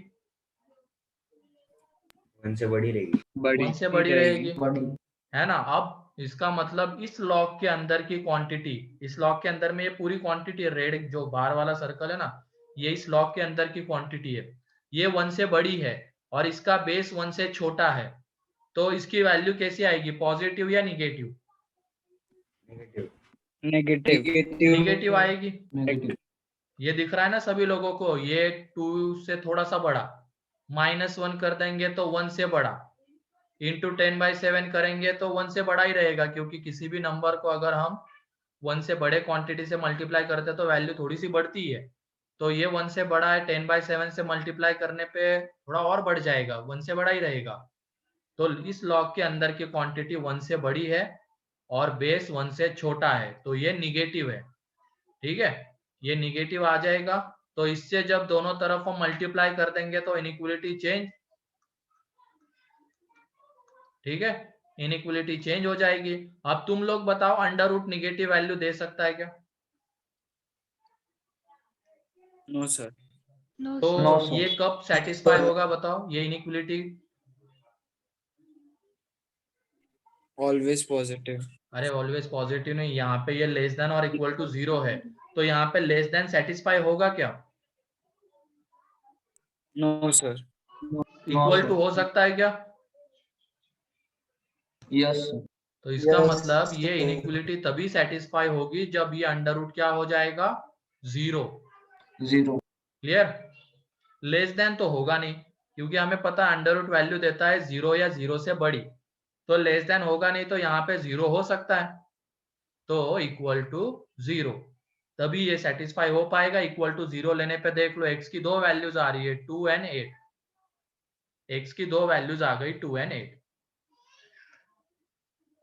1 से बड़ी रहेगी। 1 से बड़ी रहेगी, है ना? अब इसका मतलब इस लॉग के अंदर की क्वांटिटी, इस लॉग के अंदर में ये पूरी क्वांटिटी रेड जो बाहर वाला सर्कल है ना, ये इस लॉग के अंदर की क्वांटिटी है। ये 1 से बड़ी है और इसका बेस 1 से छोटा है, तो इसकी वैल्यू कैसी आएगी? पॉजिटिव या निगेटिव? नेगेटिव। निगेटिव आएगी। ये दिख रहा है ना सभी लोगों को? ये 2 से थोड़ा सा बड़ा, -1 कर देंगे तो 1 से बड़ा, इंटू 10/7 करेंगे तो 1 से बड़ा ही रहेगा, क्योंकि किसी भी नंबर को अगर हम 1 से बड़े क्वांटिटी से मल्टीप्लाई करते हैं तो वैल्यू थोड़ी सी बढ़ती है। तो ये 1 से बड़ा है, 10/7 से मल्टीप्लाई करने पे थोड़ा और बढ़ जाएगा, 1 से बड़ा ही रहेगा। तो इस लॉग के अंदर की क्वांटिटी 1 से बड़ी है और बेस 1 से छोटा है, तो ये निगेटिव है। ठीक है, ये निगेटिव आ जाएगा। तो इससे जब दोनों तरफ हम मल्टीप्लाई कर देंगे तो इनइक्वालिटी चेंज, ठीक है, इनइक्वालिटी चेंज हो जाएगी। अब तुम लोग बताओ अंडर रूट निगेटिव वैल्यू दे सकता है क्या? No sir. तो No, sir. ये कब सेटिस्फाई होगा बताओ ये इनइक्वालिटी? Always positive. अरे ऑलवेज पॉजिटिव नहीं, यहाँ पे ये लेस देन और इक्वल टू 0 है, तो यहाँ पे लेस देन सेटिस्फाई होगा क्या? No sir. इक्वल टू हो सकता है क्या? Yes, sir. तो इसका मतलब ये इनइक्वालिटी तभी सेटिस्फाई होगी जब ये अंडर रूट क्या हो जाएगा? 0। 0. क्लियर? लेस देन तो होगा नहीं, क्योंकि हमें पता है अंडर रूट वैल्यू देता है 0 या 0 से बड़ी, तो लेस देन होगा नहीं, तो यहाँ पे 0 हो सकता है, तो इक्वल टू 0 तभी ये सेटिस्फाई हो पाएगा। इक्वल टू 0 लेने पे देख लो x की दो वैल्यूज आ रही है 2 और 8, x की दो वैल्यूज आ गई 2 और 8।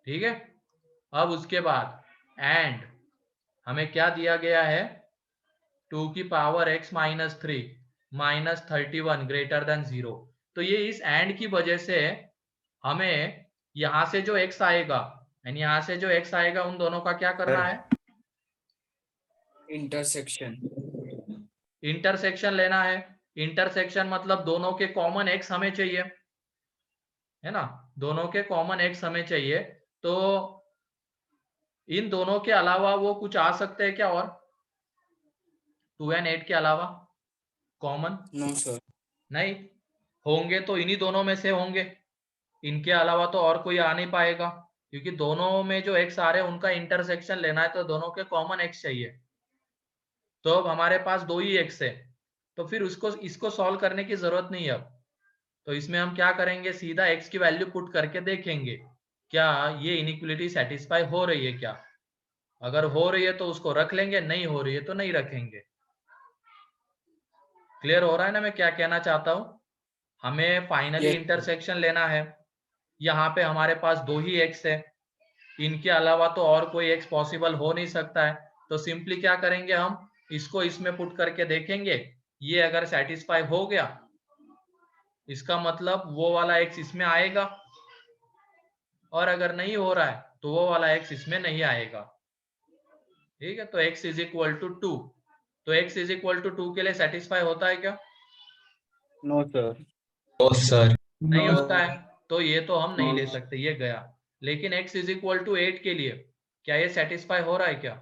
ठीक है, अब उसके बाद एंड हमें क्या दिया गया है? 2 की power x minus 3 -31 greater than 0। तो ये इस एंड की वजह से हमें यहाँ से जो x आएगा यानी यहाँ से जो x आएगा उन दोनों का क्या करना है? इंटरसेक्शन। इंटरसेक्शन लेना है। इंटरसेक्शन मतलब दोनों के कॉमन x हमें चाहिए, है ना, दोनों के कॉमन x हमें चाहिए। तो इन दोनों के अलावा वो कुछ आ सकते हैं क्या और 2 and 8 के अलावा कॉमन? No sir. नहीं होंगे तो इन्हीं दोनों में से होंगे, इनके अलावा तो और कोई आ नहीं पाएगा, क्योंकि दोनों में जो x आ रहे हैं उनका इंटरसेक्शन लेना है तो दोनों के कॉमन x चाहिए। तो अब हमारे पास 2 ही x है, तो फिर इसको सॉल्व करने की जरूरत नहीं है अब। तो इसमें हम क्या करेंगे, सीधा x की वैल्यू पुट करके देखेंगे क्या ये इनइक्वालिटी सेटिस्फाई हो रही है क्या। अगर हो रही है तो उसको रख लेंगे, नहीं हो रही है तो नहीं रखेंगे। क्लियर हो रहा है ना मैं क्या कहना चाहता हूं? हमें फाइनली Yes. इंटरसेक्शन लेना है। यहाँ पे हमारे पास 2 ही x है, इनके अलावा तो और कोई x पॉसिबल हो नहीं सकता है। तो सिंपली क्या करेंगे, हम इसको इसमें पुट करके देखेंगे। ये अगर सेटिस्फाई हो गया इसका मतलब वो वाला x इसमें आएगा, और अगर नहीं हो रहा है तो वो वाला x इसमें नहीं आएगा। ठीक है, तो x इज इक्वल टू 2। तो x इज इक्वल टू 2 के लिए सेटिस्फाई होता है क्या? No sir. No sir. नहीं No. होता है, तो ये तो हम नहीं No. ले सकते, ये गया। लेकिन x इज इक्वल टू 8 के लिए क्या ये सेटिस्फाई हो रहा है क्या?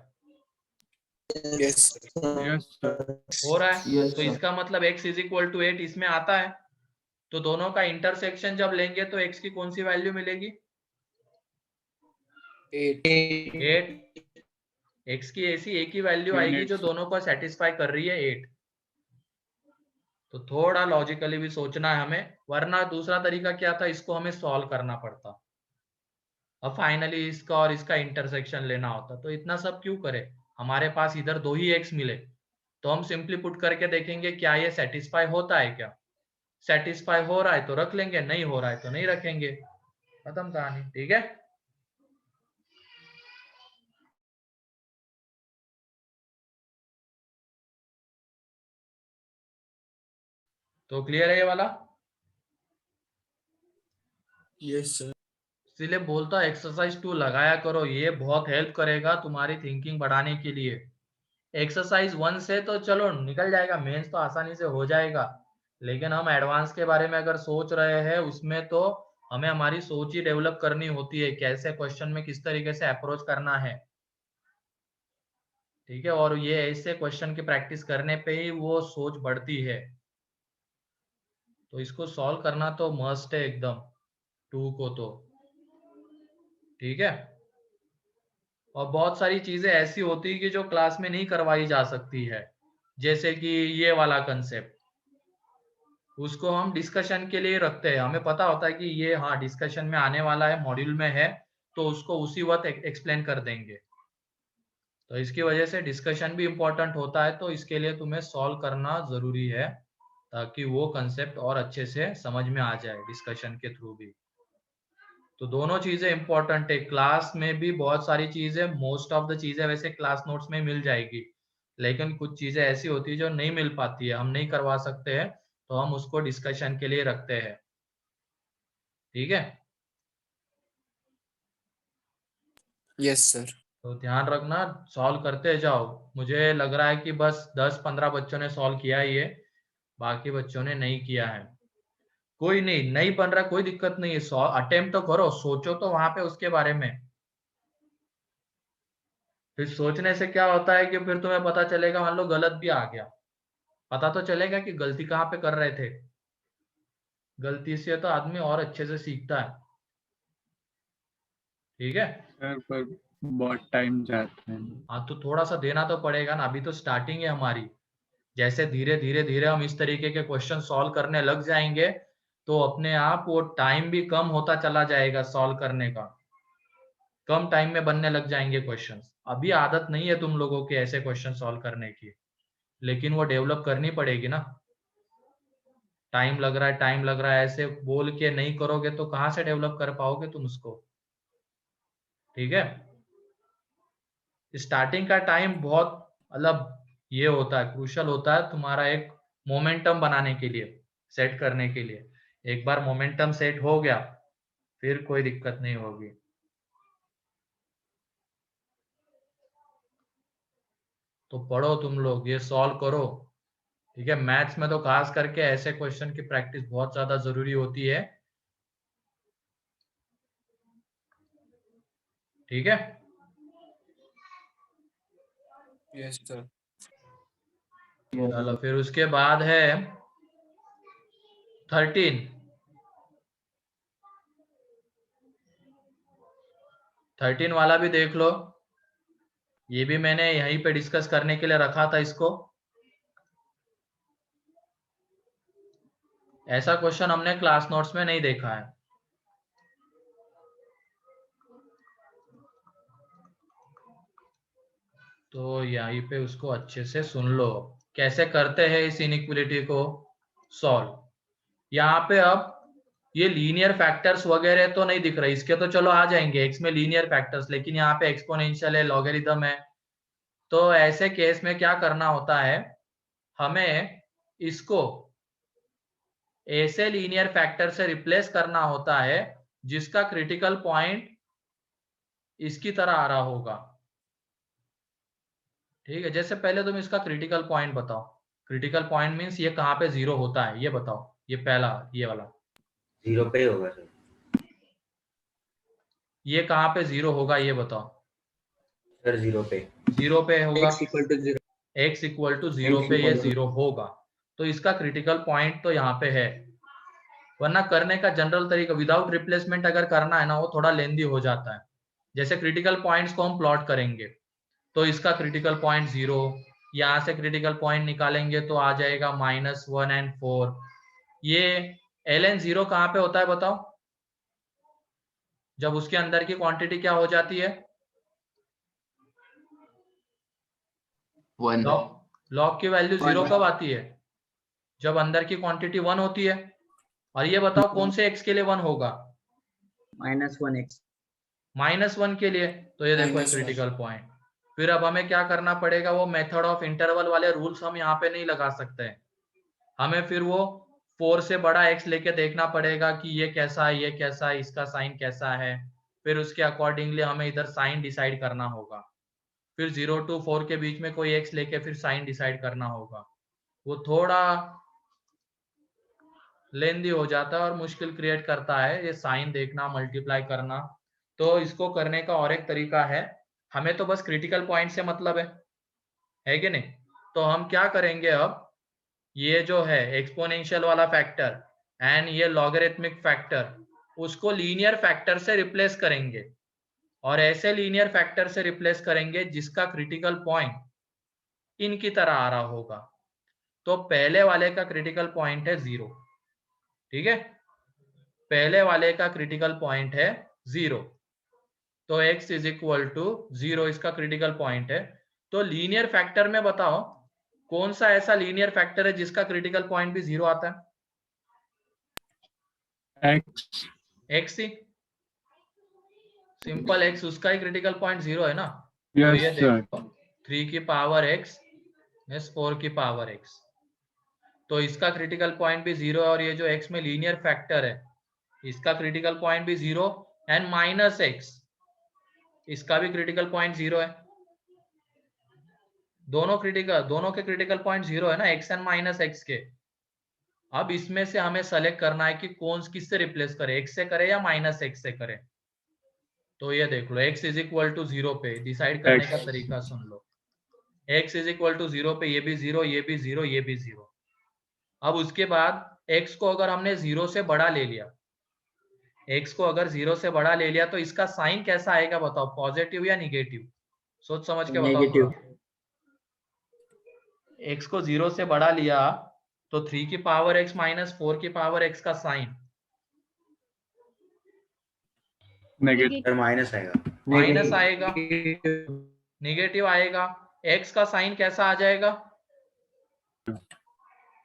यस। हो रहा है। Yes, तो sir. इसका मतलब x इज इक्वल टू 8 इसमें आता है। तो दोनों का इंटरसेक्शन जब लेंगे तो x की कौन सी वैल्यू मिलेगी? 8। x की ऐसी एक ही वैल्यू आएगी जो दोनों को सेटिस्फाई कर रही है, 8। तो थोड़ा लॉजिकली भी सोचना है हमें, वरना दूसरा तरीका क्या था, इसको हमें सॉल्व करना पड़ता। अब फाइनली इसका और इसका इंटरसेक्शन लेना होता, तो इतना सब क्यों करे, हमारे पास इधर 2 ही x मिले। तो हम सिंपली पुट करके देखेंगे क्या ये सेटिस्फाई होता है क्या। सेटिस्फाई हो रहा है तो रख लेंगे, नहीं हो रहा है तो नहीं रखेंगे, खत्म कहानी। ठीक है, तो क्लियर है ये वाला? Yes sir. इसलिए बोलता एक्सरसाइज 2 लगाया करो, ये बहुत हेल्प करेगा तुम्हारी थिंकिंग बढ़ाने के लिए। एक्सरसाइज 1 से तो चलो निकल जाएगा, मेंस तो आसानी से हो जाएगा, लेकिन हम एडवांस के बारे में अगर सोच रहे हैं उसमें तो हमें हमारी सोच ही डेवलप करनी होती है, कैसे क्वेश्चन में किस तरीके से अप्रोच करना है। ठीक है, और ये ऐसे क्वेश्चन की प्रैक्टिस करने पे ही वो सोच बढ़ती है। तो इसको सॉल्व करना तो मस्ट है एकदम 2 को तो। ठीक है, और बहुत सारी चीजें ऐसी होती है कि जो क्लास में नहीं करवाई जा सकती है, जैसे कि ये वाला कंसेप्ट, उसको हम डिस्कशन के लिए रखते हैं। हमें पता होता है कि ये हाँ डिस्कशन में आने वाला है, मॉड्यूल में है, तो उसको उसी वक्त एक्सप्लेन कर देंगे। तो इसकी वजह से डिस्कशन भी इम्पोर्टेंट होता है, तो इसके लिए तुम्हें सॉल्व करना जरूरी है ताकि वो कंसेप्ट और अच्छे से समझ में आ जाए डिस्कशन के थ्रू भी। तो दोनों चीजें इंपॉर्टेंट है। क्लास में भी बहुत सारी चीजें, मोस्ट ऑफ द चीजें वैसे क्लास नोट्स में मिल जाएगी, लेकिन कुछ चीजें ऐसी होती है जो नहीं मिल पाती है, हम नहीं करवा सकते हैं, तो हम उसको डिस्कशन के लिए रखते हैं। ठीक है, यस सर। तो ध्यान रखना, सॉल्व करते जाओ। मुझे लग रहा है कि बस 10-15 बच्चों ने सॉल्व किया ही है, बाकी बच्चों ने नहीं किया है। कोई नहीं बन रहा, कोई दिक्कत नहीं है, अटेम्प्ट तो करो, सोचो तो वहां पे उसके बारे में। फिर सोचने से क्या होता है कि फिर तुम्हें पता चलेगा, मान लो गलत भी आ गया, पता तो चलेगा कि गलती कहाँ पे कर रहे थे। गलती से तो आदमी और अच्छे से सीखता है। ठीक है, सर पर बहुत टाइम जाता है। हाँ तो थोड़ा सा देना तो पड़ेगा ना, अभी तो स्टार्टिंग है हमारी। जैसे धीरे धीरे धीरे हम इस तरीके के क्वेश्चन सॉल्व करने लग जाएंगे तो अपने आप वो टाइम भी कम होता चला जाएगा सॉल्व करने का, कम टाइम में बनने लग जाएंगे क्वेश्चंस। अभी आदत नहीं है तुम लोगों की ऐसे क्वेश्चन सॉल्व करने की, लेकिन वो डेवलप करनी पड़ेगी ना। टाइम लग रहा है, टाइम लग रहा है, ऐसे बोल के नहीं करोगे तो कहाँ से डेवलप कर पाओगे तुम उसको। ठीक है, स्टार्टिंग का टाइम बहुत मतलब ये होता है, क्रूशल होता है तुम्हारा एक मोमेंटम बनाने के लिए, सेट करने के लिए। एक बार मोमेंटम सेट हो गया फिर कोई दिक्कत नहीं होगी। तो पढ़ो तुम लोग, ये सॉल्व करो, ठीक है। मैथ्स में तो खास करके ऐसे क्वेश्चन की प्रैक्टिस बहुत ज्यादा जरूरी होती है, ठीक है। Yes, sir. चलो फिर उसके बाद है 13। 13 वाला भी देख लो, ये भी मैंने यहीं पे डिस्कस करने के लिए रखा था इसको। ऐसा क्वेश्चन हमने क्लास नोट्स में नहीं देखा है। तो यहीं पे उसको अच्छे से सुन लो, कैसे करते हैं इस इनइक्वलिटी को सॉल्व। यहाँ पे अब ये लीनियर फैक्टर्स वगैरह तो नहीं दिख रहे, इसके तो चलो आ जाएंगे एक्स में लीनियर फैक्टर्स, लेकिन यहाँ पे एक्सपोनेंशियल है, लॉगरिथम है। तो ऐसे केस में क्या करना होता है, हमें इसको ऐसे लीनियर फैक्टर से रिप्लेस करना होता है जिसका क्रिटिकल पॉइंट इसकी तरह आ रहा होगा, ठीक है। जैसे पहले तुम इसका क्रिटिकल पॉइंट बताओ। क्रिटिकल पॉइंट मीन्स ये कहाँ पे जीरो होता है, ये बताओ। ये पहला, ये वाला 0 पे ही होगा सर। ये कहाँ पे जीरो होगा, ये बताओ। सर 0 पे। 0 पे होगा, X equal to 0. x equal to 0 पे ये 0 होगा, तो इसका क्रिटिकल पॉइंट तो यहाँ पे है। वरना करने का जनरल तरीका विदाउट रिप्लेसमेंट अगर करना है ना, वो थोड़ा लेंदी हो जाता है। जैसे क्रिटिकल पॉइंट्स को हम प्लॉट करेंगे, तो इसका क्रिटिकल पॉइंट 0, यहाँ से क्रिटिकल पॉइंट निकालेंगे तो आ जाएगा -1 और 4। ये ln 0 कहाँ पे होता है बताओ, जब उसके अंदर की क्वांटिटी क्या हो जाती है, 1 लॉग की वैल्यू 0 कब आती है, जब अंदर की क्वांटिटी 1 होती है। और ये बताओ कौन से x के लिए 1 होगा, -1x -1 के लिए। तो ये देखो -1. Critical point. फिर अब हमें क्या करना पड़ेगा, वो मेथड ऑफ इंटरवल वाले रूल्स हम यहाँ पे नहीं लगा सकते हैं। हमें फिर वो 4 से बड़ा x लेके देखना पड़ेगा कि ये कैसा है, ये कैसा है, इसका साइन कैसा है। फिर उसके अकॉर्डिंगली हमें इधर साइन डिसाइड करना होगा। फिर 0 to 4 के बीच में कोई x लेके फिर साइन डिसाइड करना होगा। वो थोड़ा लेंदी हो जाता है और मुश्किल क्रिएट करता है ये साइन देखना, मल्टीप्लाई करना। तो इसको करने का और एक तरीका है, हमें तो बस क्रिटिकल पॉइंट से मतलब है कि नहीं। तो हम क्या करेंगे, अब ये जो है एक्सपोनेंशियल वाला फैक्टर एंड ये लॉगरिथमिक फैक्टर, उसको लीनियर फैक्टर से रिप्लेस करेंगे। और ऐसे लीनियर फैक्टर से रिप्लेस करेंगे जिसका क्रिटिकल पॉइंट इनकी तरह आ रहा होगा। तो पहले वाले का क्रिटिकल पॉइंट है 0, ठीक है। पहले वाले का क्रिटिकल पॉइंट है 0, तो x इज इक्वल टू 0 इसका क्रिटिकल पॉइंट है। तो लीनियर फैक्टर में बताओ कौन सा ऐसा लीनियर फैक्टर है जिसका क्रिटिकल पॉइंट भी 0 आता है। X. x ही सिंपल, x उसका ही क्रिटिकल पॉइंट 0 है ना। तो Yes, ये sir. देखो 3 की पावर x 4 की पावर x, तो इसका क्रिटिकल पॉइंट भी 0 है। और ये जो x में लीनियर फैक्टर है इसका क्रिटिकल पॉइंट भी 0 एंड -x इसका भी क्रिटिकल पॉइंट 0 है। दोनों के क्रिटिकल पॉइंट 0 है ना, x एंड -x के। अब इसमें से हमें सेलेक्ट करना है कि कौन किससे रिप्लेस करे, x से करे या -x से करे। तो ये देख लो x इज इक्वल टू 0 पे डिसाइड करने का तरीका सुन लो। x इज इक्वल टू 0 पे ये भी 0, ये भी 0, ये भी 0। अब उसके बाद x को अगर हमने 0 से बड़ा ले लिया, x को अगर 0 से बड़ा ले लिया तो इसका साइन कैसा आएगा बताओ, पॉजिटिव या निगेटिव, सोच समझ के बताओ नेगेटिव थोड़ा। x को 0 से बड़ा लिया तो 3 की पावर x माइनस 4 की पावर x का साइन Negative. सर माइनस आएगा। माइनस आएगा, निगेटिव आएगा। x का साइन कैसा आ जाएगा,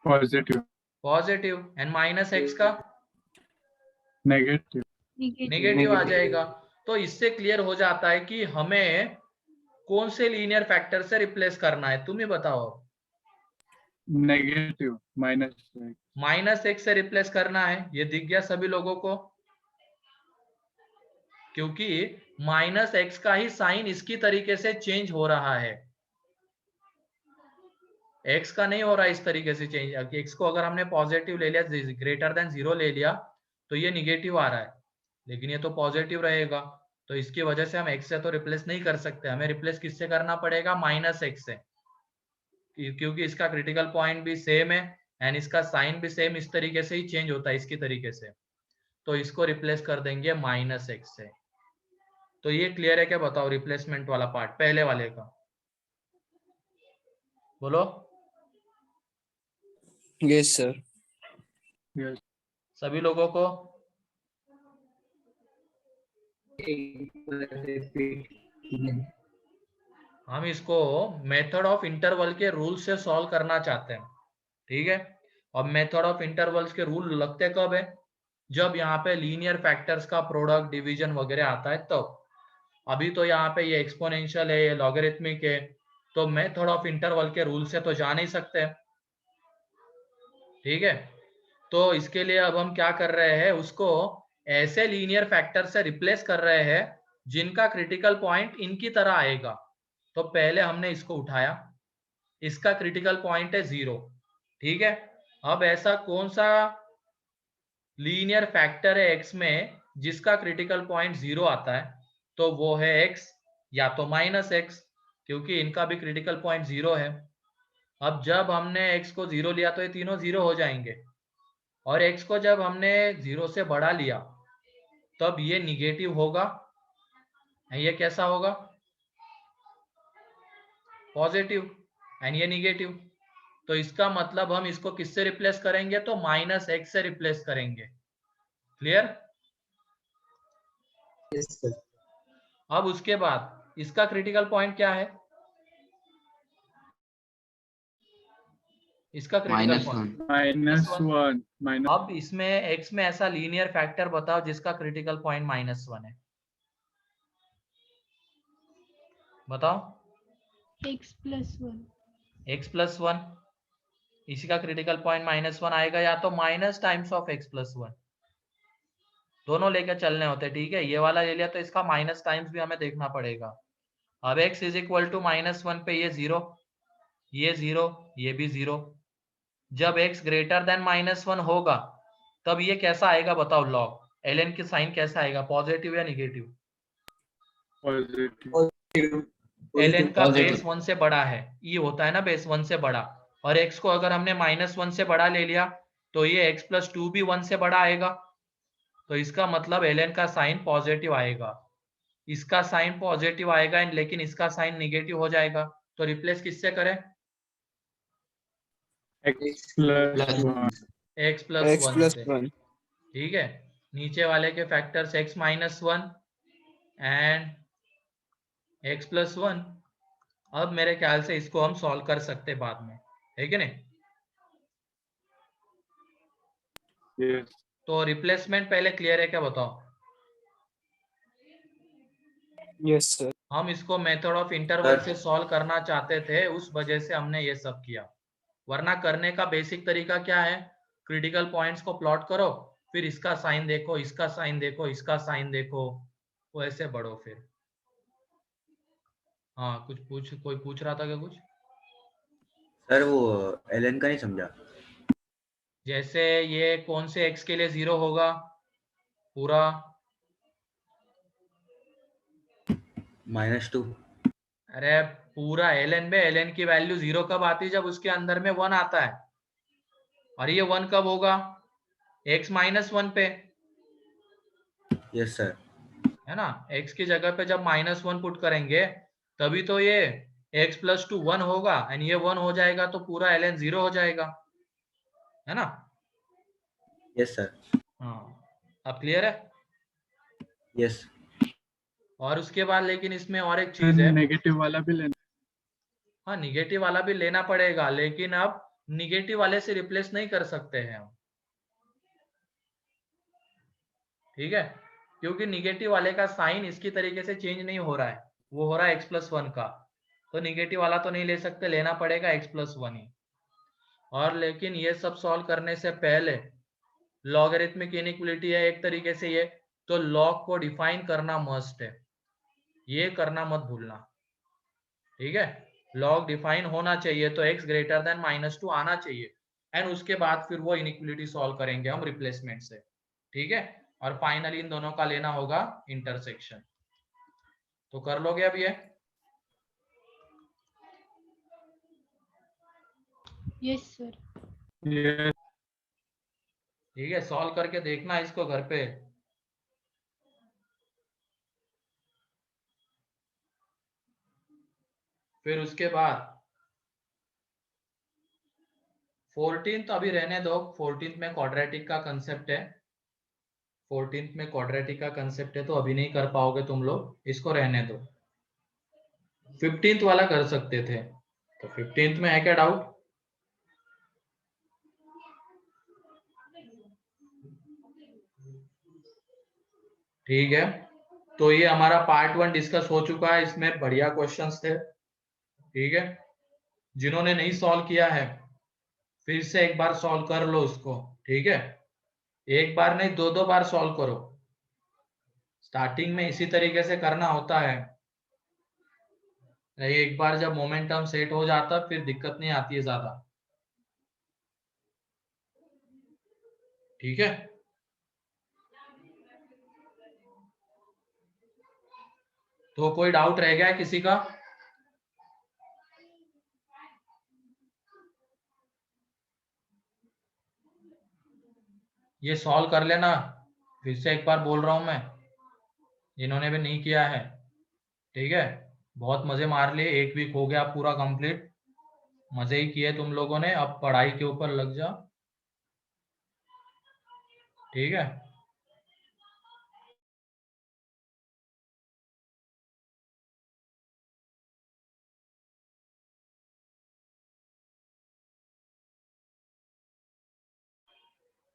Positive. पॉजिटिव। एंड -x का Negative. नेगेटिव आ जाएगा। तो इससे क्लियर हो जाता है कि हमें कौन से लीनियर फैक्टर से रिप्लेस करना है, तुम ही बताओ। Negative. -X. -x से रिप्लेस करना है, ये दिख गया सभी लोगों को। क्योंकि माइनस एक्स का ही साइन इसकी तरीके से चेंज हो रहा है, एक्स का नहीं हो रहा इस तरीके से चेंज। एक्स को अगर हमने पॉजिटिव ले लिया, ग्रेटर देन 0 ले लिया, तो ये निगेटिव आ रहा है, लेकिन ये तो पॉजिटिव रहेगा, तो इसकी वजह से हम एक्स से तो रिप्लेस नहीं कर सकते, हमें रिप्लेस किससे करना पड़ेगा, माइनस एक्स से, क्योंकि इसका क्रिटिकल पॉइंट भी सेम है एंड इसका साइन भी सेम इस तरीके से ही चेंज होता है इसकी तरीके से, तो इसको रिप्लेस कर देंगे माइनस एक्स से। तो ये क्लियर है क्या, बताओ रिप्लेसमेंट वाला पार्ट पहले वाले का, बोलो। Yes, sir. Yes. सभी लोगों को हम इसको मेथड ऑफ इंटरवल के रूल से सॉल्व करना चाहते हैं, ठीक है। और मेथड ऑफ इंटरवल्स के रूल लगते कब है, जब यहाँ पे लीनियर फैक्टर्स का प्रोडक्ट डिवीजन वगैरह आता है तब। अभी तो यहाँ पे ये एक्सपोनेंशियल है, ये लॉगरिथमिक है, तो मेथड ऑफ इंटरवल के रूल से तो जा नहीं सकते, ठीक है। तो इसके लिए अब हम क्या कर रहे हैं, उसको ऐसे लीनियर फैक्टर से रिप्लेस कर रहे हैं जिनका क्रिटिकल पॉइंट इनकी तरह आएगा। तो पहले हमने इसको उठाया, इसका क्रिटिकल पॉइंट है 0, ठीक है। अब ऐसा कौन सा लीनियर फैक्टर है x में जिसका क्रिटिकल पॉइंट 0 आता है, तो वो है x या तो माइनस x, क्योंकि इनका भी क्रिटिकल पॉइंट 0 है। अब जब हमने x को 0 लिया तो ये तीनों 0 हो जाएंगे, और x को जब हमने 0 से बढ़ा लिया तब ये निगेटिव होगा, ये कैसा होगा, पॉजिटिव, एंड ये निगेटिव। तो इसका मतलब हम इसको किससे रिप्लेस करेंगे, तो माइनस एक्स से रिप्लेस करेंगे। क्लियर? Yes, sir. अब उसके बाद इसका क्रिटिकल पॉइंट क्या है, इसका क्रिटिकल पॉइंट -1 minus अब इसमें x में ऐसा लीनियर फैक्टर बताओ जिसका क्रिटिकल पॉइंट -1 है, बताओ। x plus 1. x प्लस 1, इसी का क्रिटिकल पॉइंट -1 आएगा, या तो minus times of x plus 1, दोनों लेकर चलने होते, ठीक है। ये वाला ले लिया तो इसका माइनस टाइम्स भी हमें देखना पड़ेगा। अब x इज इक्वल टू -1 पे ये 0, ये 0, ये भी 0। जब x ग्रेटर देन -1 होगा तब ये कैसा आएगा बताओ, लॉग ln की साइन कैसा आएगा, पॉजिटिव या निगेटिव, positive. ln का Positive. बेस 1 से बड़ा है, e होता है ना बेस 1 से बड़ा, और x को अगर हमने -1 से बड़ा ले लिया तो ये x प्लस 2 भी 1 से बड़ा आएगा, तो इसका मतलब ln का साइन पॉजिटिव आएगा, इसका साइन पॉजिटिव आएगा लेकिन इसका साइन निगेटिव हो जाएगा। तो रिप्लेस किससे करें, X plus 1. x plus X 1 plus से, 1. ठीक है। नीचे वाले के factors x minus 1 and x plus 1। अब मेरे ख्याल से इसको हम सॉल्व कर सकते बाद में, है कि नहीं। Yes. तो रिप्लेसमेंट पहले क्लियर है क्या, बताओ। Yes, sir. हम इसको मेथड ऑफ इंटरवल सर। से सॉल्व करना चाहते थे, उस वजह से हमने ये सब किया, वरना करने का बेसिक तरीका क्या है, क्रिटिकल पॉइंट्स को प्लॉट करो, फिर इसका साइन देखो, इसका साइन देखो, इसका साइन देखो, वो ऐसे बढ़ो फिर। हाँ कुछ कोई पूछ रहा था क्या कुछ, सर वो ln का नहीं समझा। जैसे ये कौन से x के लिए 0 होगा पूरा, -2। अरे पूरा ln में ln की वैल्यू 0 कब आती है, जब उसके अंदर में 1 आता है, और ये 1 कब होगा, x -1 पे, यस सर। है ना। x की जगह पे जब -1 पुट करेंगे तभी तो ये x प्लस 2 1 होगा, एंड ये 1 हो जाएगा तो पूरा ln 0 हो जाएगा, है ना। Yes sir. हाँ अब क्लियर है। यस। और उसके बाद लेकिन इसमें और एक चीज है, नेगेटिव वाला भी लेना. हाँ निगेटिव वाला भी लेना पड़ेगा, लेकिन अब निगेटिव वाले से रिप्लेस नहीं कर सकते हैं हम, ठीक है, क्योंकि निगेटिव वाले का साइन इसकी तरीके से चेंज नहीं हो रहा है, वो हो रहा है x प्लस 1 का, तो निगेटिव वाला तो नहीं ले सकते, लेना पड़ेगा x प्लस 1 ही। और लेकिन ये सब सॉल्व करने से पहले लॉगरिथमिक इनइक्वालिटी है एक तरीके से, ये तो लॉग को डिफाइन करना मस्ट है, ये करना मत भूलना, ठीक है। लॉग डिफाइन होना चाहिए तो x ग्रेटर देन -2 आना चाहिए, एंड उसके बाद फिर वो इनइक्वालिटी सॉल्व करेंगे हम रिप्लेसमेंट से, ठीक है। और फाइनली इन दोनों का लेना होगा इंटरसेक्शन। तो कर लोगे अब ये? Yes, sir. Yes. ठीक है, सॉल्व करके देखना इसको घर पे। फिर उसके बाद 14th अभी रहने दो, 14th में क्वाड्रेटिक का कंसेप्ट है, 14th में क्वाड्रेटिक का कंसेप्ट है तो अभी नहीं कर पाओगे तुम लोग, इसको रहने दो। 15th वाला कर सकते थे, तो 15th में है क्या डाउट? ठीक है, तो ये हमारा पार्ट 1 डिस्कस हो चुका है, इसमें बढ़िया क्वेश्चंस थे, ठीक है। जिन्होंने नहीं सॉल्व किया है फिर से एक बार सॉल्व कर लो उसको, ठीक है। एक बार नहीं, दो बार सॉल्व करो, स्टार्टिंग में इसी तरीके से करना होता है। एक बार जब मोमेंटम सेट हो जाता फिर दिक्कत नहीं आती है ज्यादा, ठीक है। तो कोई डाउट रह गया है किसी का? ये सॉल्व कर लेना, फिर से एक बार बोल रहा हूं मैं, जिन्होंने भी नहीं किया है, ठीक है। बहुत मजे मार लिए, 1 वीक हो गया पूरा कंप्लीट, मजे ही किए तुम लोगों ने, अब पढ़ाई के ऊपर लग जाओ, ठीक है।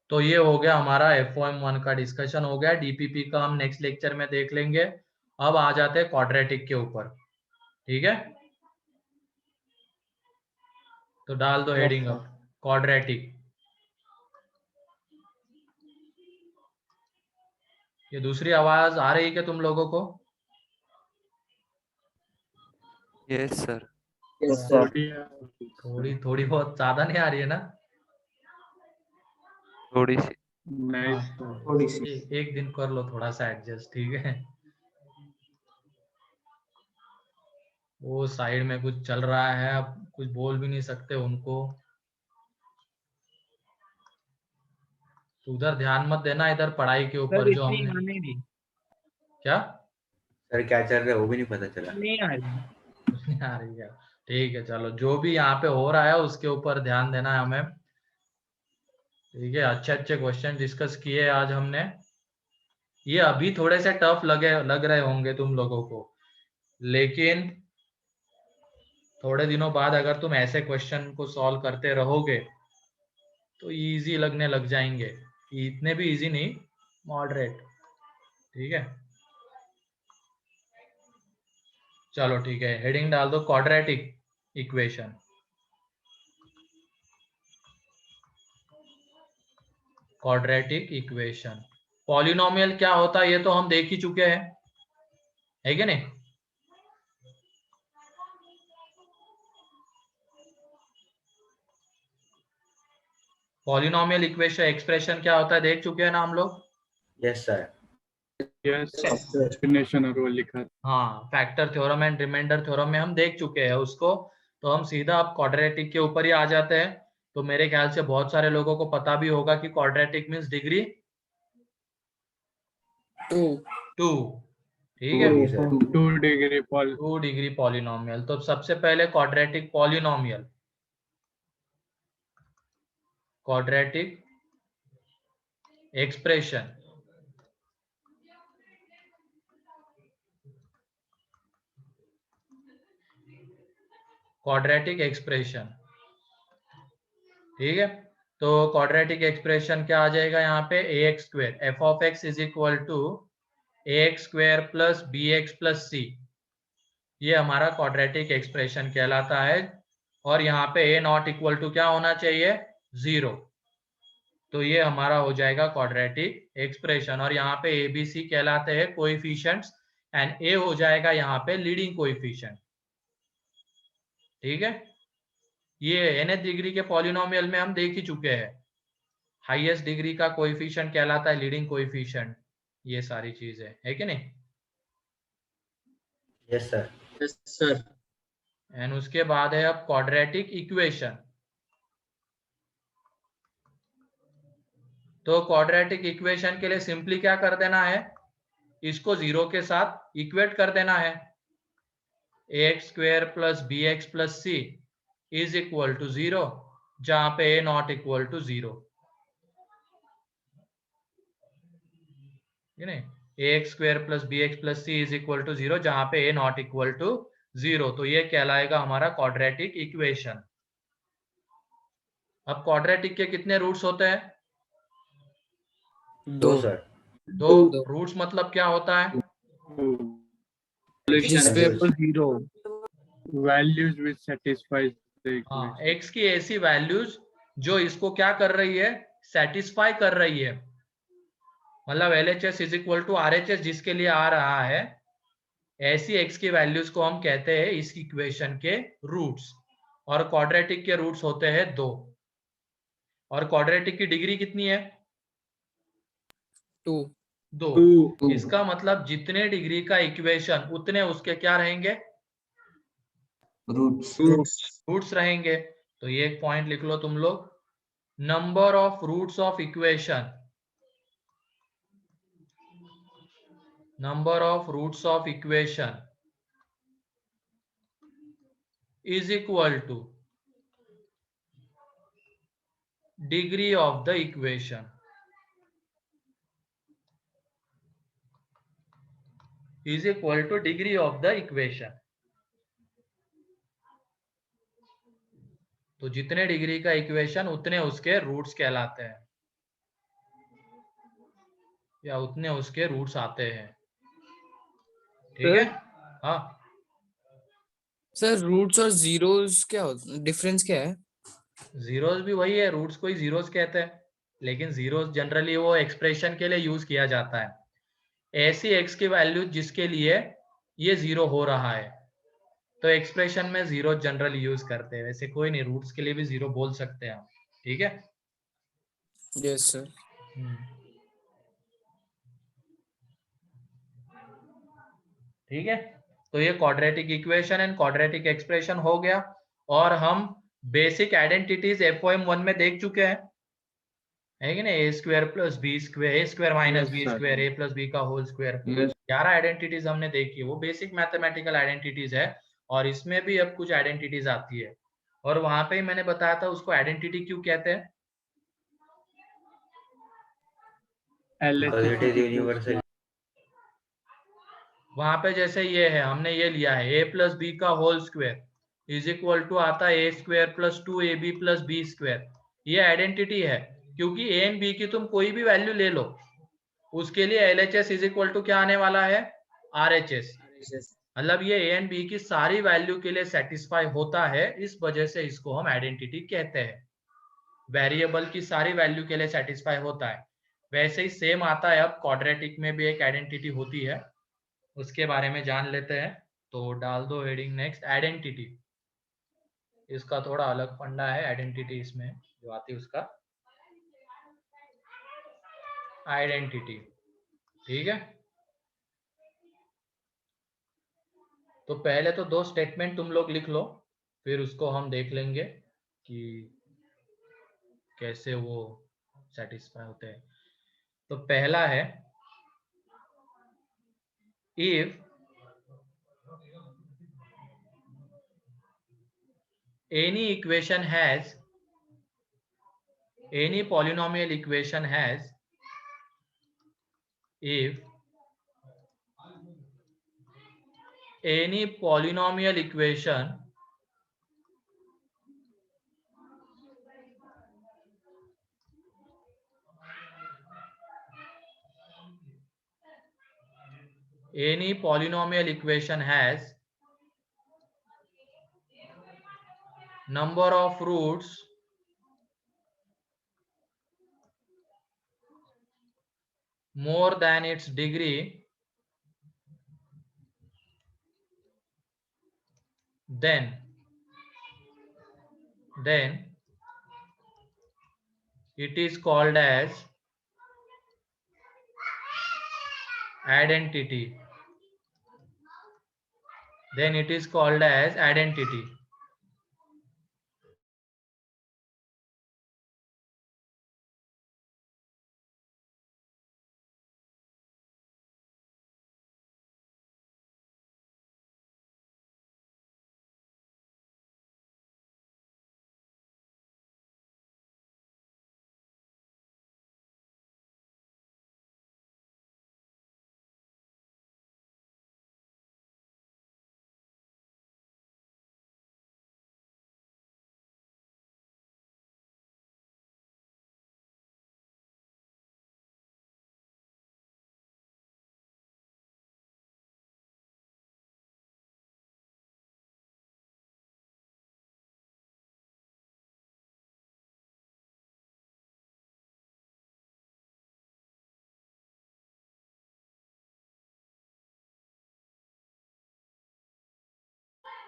तो ये हो गया हमारा FOM1 का डिस्कशन हो गया, DPP का हम नेक्स्ट लेक्चर में देख लेंगे। अब आ जाते हैं क्वाड्रेटिक के ऊपर, ठीक है। तो डाल दो हेडिंग अब, क्वाड्रेटिक। ये दूसरी आवाज आ रही है क्या तुम लोगों को? Yes sir. Yes, sir. थोड़ी थोड़ी बहुत, ज्यादा नहीं आ रही है ना? थोड़ी सी। Nice. थोड़ी सी। एक दिन कर लो थोड़ा सा एडजस्ट, ठीक है। वो साइड में कुछ चल रहा है, अब कुछ बोल भी नहीं सकते उनको, तो उधर ध्यान मत देना, इधर पढ़ाई के ऊपर जो हमने क्या सर क्या चल रहा है वो भी नहीं पता चला। नहीं आ रही है, ठीक है। चलो, जो भी यहाँ पे हो रहा है उसके ऊपर ध्यान देना है हमें, ठीक है। अच्छे अच्छे क्वेश्चन डिस्कस किए आज हमने। ये अभी थोड़े से टफ लग रहे होंगे तुम लोगों को, लेकिन थोड़े दिनों बाद अगर तुम ऐसे क्वेश्चन को सॉल्व करते रहोगे तो इजी लगने लग जाएंगे, इतने भी इजी नहीं, मॉडरेट, ठीक है। चलो ठीक है, हेडिंग डाल दो quadratic equation. Quadratic equation, polynomial क्या होता है ये तो हम देख ही चुके हैं, है कि नहीं? पॉलिनोमियल इक्वेशन एक्सप्रेशन क्या होता है देख चुके हैं ना हम लोग? Yes sir. Yes. Explanation और वो लिखा है। हाँ, factor theorem and remainder theorem में हम देख चुके हैं उसको, तो हम सीधा अब क्वाड्रेटिक के ऊपर ही आ जाते हैं। तो मेरे ख्याल से बहुत सारे लोगों को पता भी होगा कि क्वाड्रेटिक मींस डिग्री 2, ठीक है। 2 degree 2 डिग्री पॉलिनोमियल। तो सबसे पहले quadratic polynomial, quadratic expression, quadratic expression, ठीक है। तो क्वाड्रेटिक एक्सप्रेशन क्या आ जाएगा यहाँ पे, ax square f of x is equal to ax square plus bx plus c, ये हमारा क्वाड्रेटिक एक्सप्रेशन कहलाता है। और यहाँ पे a नॉट इक्वल टू क्या होना चाहिए, 0, तो ये हमारा हो जाएगा क्वाड्रेटिक एक्सप्रेशन। और यहाँ पे ABC कहलाते हैं कोएफिशिएंट्स एंड A हो जाएगा यहाँ पे लीडिंग कोएफिशिएंट। ठीक है, ये nth डिग्री के पॉलिनोमियल में हम देख ही चुके हैं। हाईएस्ट डिग्री का कोएफिशिएंट कहलाता है लीडिंग कोएफिशिएंट। ये सारी चीजें है कि नहीं? Yes sir. Yes, sir. And उसके बाद है अब क्वाड्रेटिक इक्वेशन। तो क्वाड्रेटिक इक्वेशन के लिए सिंपली क्या कर देना है, इसको 0 के साथ इक्वेट कर देना है। ax² + bx + c is equal to 0, जहां पे a not equal to 0। ax² + bx + c is equal to 0, जहां पे a नॉट इक्वल टू 0। तो ये कहलाएगा हमारा क्वाड्रेटिक इक्वेशन। अब क्वाड्रेटिक के कितने रूट्स होते हैं? 2 2 सर। दो। दो। रूट्स मतलब क्या होता है? जिस पे Values. zero values which satisfies the हाँ, equation. x की ऐसी वैल्यूज जो इसको क्या कर रही है, सेटिस्फाई कर रही है। मतलब LHS is equal to RHS जिसके लिए आ रहा है, ऐसी x की वैल्यूज को हम कहते हैं इस इक्वेशन के रूट्स। और क्वाड्रेटिक के रूट्स होते हैं 2। और क्वाड्रेटिक की डिग्री कितनी है? 2 2। इसका मतलब जितने डिग्री का इक्वेशन उतने उसके क्या रहेंगे? रूट्स। रूट्स रहेंगे। तो ये एक पॉइंट लिख लो तुम लोग, number of roots of equation, number of roots of equation is equal to degree of the equation, is equal to degree of the equation. तो जितने डिग्री का इक्वेशन उतने उसके रूट्स कहलाते हैं, या उतने उसके रूट्स आते हैं। ठीक है? हाँ, सर रूट्स और जीरोस क्या होता, डिफरेंस क्या है? जीरोस भी वही है, रूट्स को ही जीरोस कहते हैं, लेकिन जीरोस जनरली वो एक्सप्रेशन के लिए यूज किया जाता है। ऐसी एक्स की वैल्यू जिसके लिए ये 0 हो रहा है, तो एक्सप्रेशन में 0 जनरली यूज करते हैं। वैसे कोई नहीं, रूट्स के लिए भी 0 बोल सकते हैं हम। ठीक है? Yes sir. ठीक है, तो ये quadratic equation and quadratic expression हो गया। और हम बेसिक आइडेंटिटीज FOM1 में देख चुके हैं, है कि नहीं? a² + b², a² - Yes, sir. b², a + b का होल स्क्वायर। यस 11 आइडेंटिटीज हमने देखी, वो बेसिक मैथमेटिकल आइडेंटिटीज है। और इसमें भी अब कुछ आइडेंटिटीज आती है, और वहां पे ही मैंने बताया था उसको आइडेंटिटी क्यों कहते हैं। Because it is LHS universal. वहां पे जैसे ये है, हमने ये लिया है a + b का whole square is equal to आता है a² + 2ab + b²। ये आइडेंटिटी है, क्योंकि a एंड b की तुम कोई भी वैल्यू ले लो, उसके लिए LHS इज इक्वल टू क्या आने वाला है? RHS। मतलब ये a एंड b की सारी वैल्यू के लिए सेटिस्फाई होता है, इस वजह से इसको हम आइडेंटिटी कहते हैं। वेरिएबल की सारी वैल्यू के लिए सेटिस्फाई होता है। वैसे ही सेम आता है, अब क्वाड्रेटिक में भी एक आइडेंटिटी होती है, उसके बारे में जान लेते हैं। तो डाल दो हेडिंग नेक्स्ट, आइडेंटिटी। इसका थोड़ा अलग फंडा है, आइडेंटिटी इसमें जो आती है उसका आइडेंटिटी। ठीक है, तो पहले तो 2 स्टेटमेंट तुम लोग लिख लो, फिर उसको हम देख लेंगे कि कैसे वो सेटिस्फाई होते हैं। तो पहला है, if any equation has, any polynomial equation has, if any polynomial equation has number of roots more than its degree, then it is called as identity. Then it is called as identity.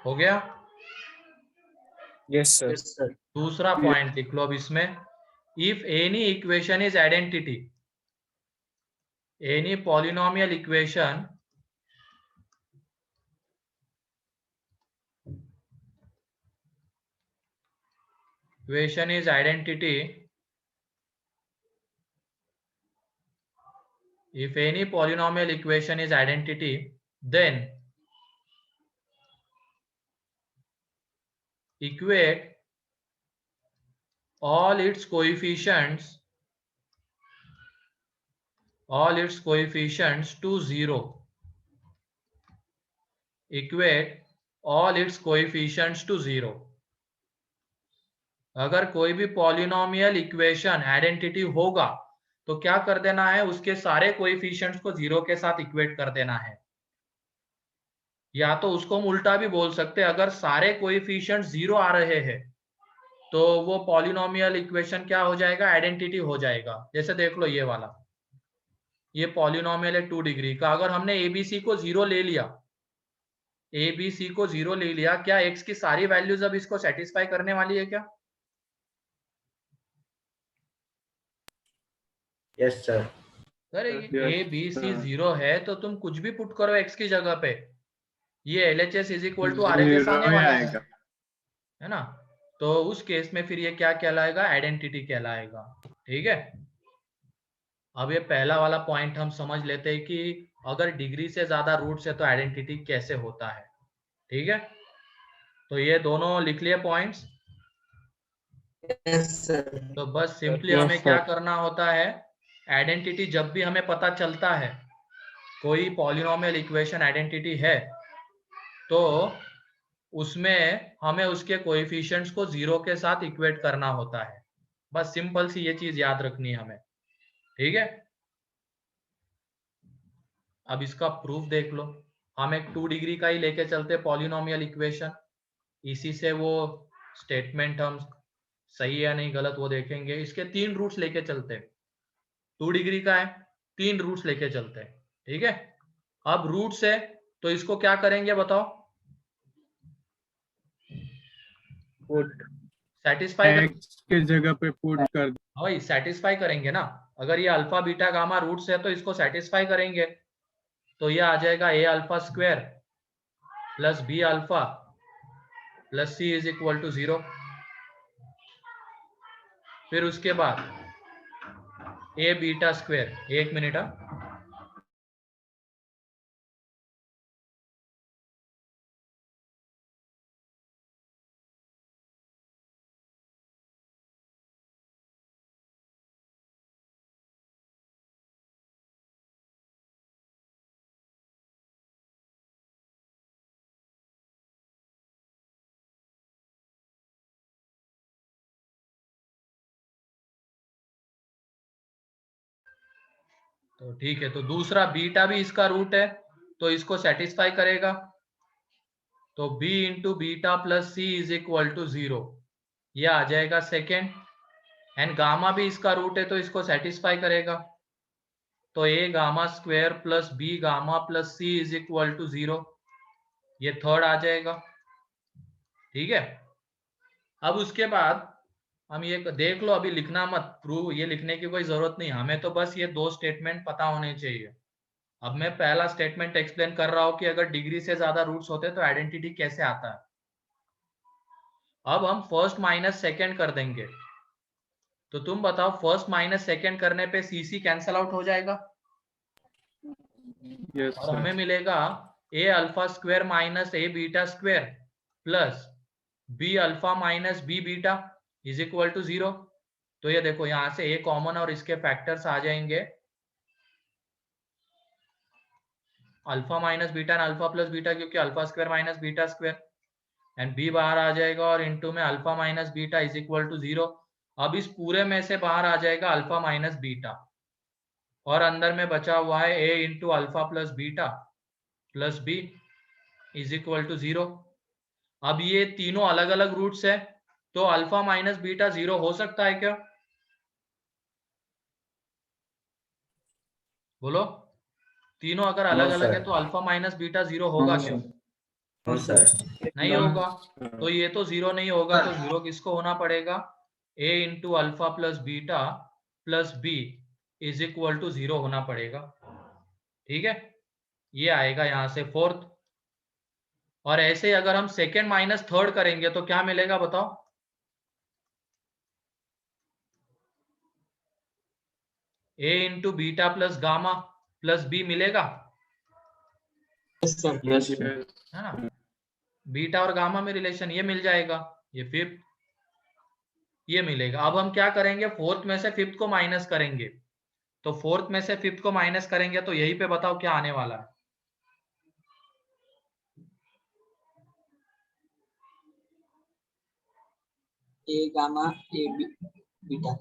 हो गया? Yes, sir. Yes, sir. दूसरा पॉइंट लिख लो अब इसमें, if any equation is identity, any polynomial equation is identity, if any polynomial equation is identity, then equate all its coefficients to 0. Equate all its coefficients to 0. अगर कोई भी पॉलिनोमियल इक्वेशन आइडेंटिटी होगा तो क्या कर देना है, उसके सारे कोएफिशिएंट्स को 0 के साथ इक्वेट कर देना है। या तो उसको हम उल्टा भी बोल सकते हैं, अगर सारे कोएफिशिएंट्स 0 आ रहे हैं तो वो पॉलिनोमियल इक्वेशन क्या हो जाएगा, आइडेंटिटी हो जाएगा। जैसे देख लो ये वाला, ये पॉलिनोमियल है 2 डिग्री का, अगर हमने एबीसी को 0 ले लिया, एबीसी को 0 ले लिया, क्या एक्स की सारी वैल्यूज अब इसको सेटिस्फाई करने वाली है क्या? Yes sir. Sir A B C 0 है तो तुम कुछ भी पुट करो एक्स की जगह पे, ये LHS is equal to RHS आने वाला है ना। तो उस केस में फिर ये क्या कहलाएगा, आइडेंटिटी कहलाएगा। ठीक है, अब ये पहला वाला पॉइंट हम समझ लेते हैं कि अगर डिग्री से ज्यादा रूट्स है तो आइडेंटिटी कैसे होता है। ठीक है, तो ये दोनों लिख लिए पॉइंट्स। Yes, sir. तो बस सिंपली हमें क्या करना होता है, आइडेंटिटी जब भी हमें पता चलता है कोई पॉलिनोमियल इक्वेशन आइडेंटिटी है तो उसमें हमें उसके कोएफिशिएंट्स को 0 के साथ इक्वेट करना होता है। बस सिंपल सी ये चीज याद रखनी है हमें। ठीक है, अब इसका प्रूफ देख लो। हम एक 2 डिग्री का ही लेके चलते पॉलिनोमियल इक्वेशन, इसी से वो स्टेटमेंट हम सही है नहीं गलत वो देखेंगे। इसके 3 रूट्स लेके चलते, 2 डिग्री का है, 3 रूट्स लेके चलते हैं। ठीक है, अब रूट्स है तो इसको क्या करेंगे बताओ, सेटिस्फाई के जगह पे पुट कर दो। वही सेटिस्फाई करेंगे ना। अगर ये अल्फा बीटा गामा रूट्स है तो इसको सेटिस्फाई करेंगे, तो ये आ जाएगा A alpha square plus B alpha plus C is equal to 0। फिर उसके बाद ए बीटा स्क्वायर, एक मिनट, तो ठीक है। तो दूसरा बीटा भी इसका रूट है तो इसको सेटिस्फाई करेगा, तो b into beta plus C is equal to 0, ये आ जाएगा सेकेंड। एंड गामा भी इसका रूट है तो इसको सेटिस्फाई करेगा, तो a gamma square plus b gamma plus c is equal to 0, ये थर्ड आ जाएगा। ठीक है, अब उसके बाद हम ये देख लो, अभी लिखना मत, प्रूव ये लिखने की कोई जरूरत नहीं, हमें तो बस ये दो स्टेटमेंट पता होने चाहिए। अब मैं पहला स्टेटमेंट एक्सप्लेन कर रहा हूं कि अगर डिग्री से ज्यादा रूट्स होते तो आइडेंटिटी कैसे आता है। अब हम फर्स्ट माइनस सेकेंड कर देंगे, तो तुम बताओ फर्स्ट माइनस सेकेंड करने पे सी सी कैंसल आउट हो जाएगा Yes, और हमें sir. मिलेगा A alpha square minus A beta square plus B alpha minus B beta is equal to 0। तो ये देखो यहां से ए कॉमन और इसके फैक्टर्स आ जाएंगे, alpha minus beta and alpha plus beta, क्योंकि alpha square minus beta square, and B बाहर आ जाएगा और इनटू में alpha minus beta is equal to 0। अब इस पूरे में से बाहर आ जाएगा अल्फा माइनस बीटा और अंदर में बचा हुआ है A into alpha plus beta plus B is equal to 0। अब ये तीनों अलग अलग रूट्स है, तो अल्फा माइनस बीटा 0 हो सकता है क्या? बोलो, तीनों अगर अलग अलग है तो अल्फा माइनस बीटा 0 होगा क्या? No sir. नहीं होगा। तो ये तो 0 नहीं होगा, तो 0 किसको होना पड़ेगा? a into alpha plus beta plus B is equal to 0 होना पड़ेगा। ठीक है, ये आएगा यहां से फोर्थ। और ऐसे अगर हम सेकेंड माइनस थर्ड करेंगे तो क्या मिलेगा बताओ? a into beta plus gamma plus B मिलेगा, Yes, sir. Yes. है ना? बीटा और गामा में रिलेशन ये मिल जाएगा, ये फिफ्थ ये मिलेगा। अब हम क्या करेंगे, फोर्थ में से फिफ्थ को माइनस करेंगे, तो फोर्थ में से फिफ्थ को माइनस करेंगे तो यही पे बताओ क्या आने वाला है? A gamma A beta.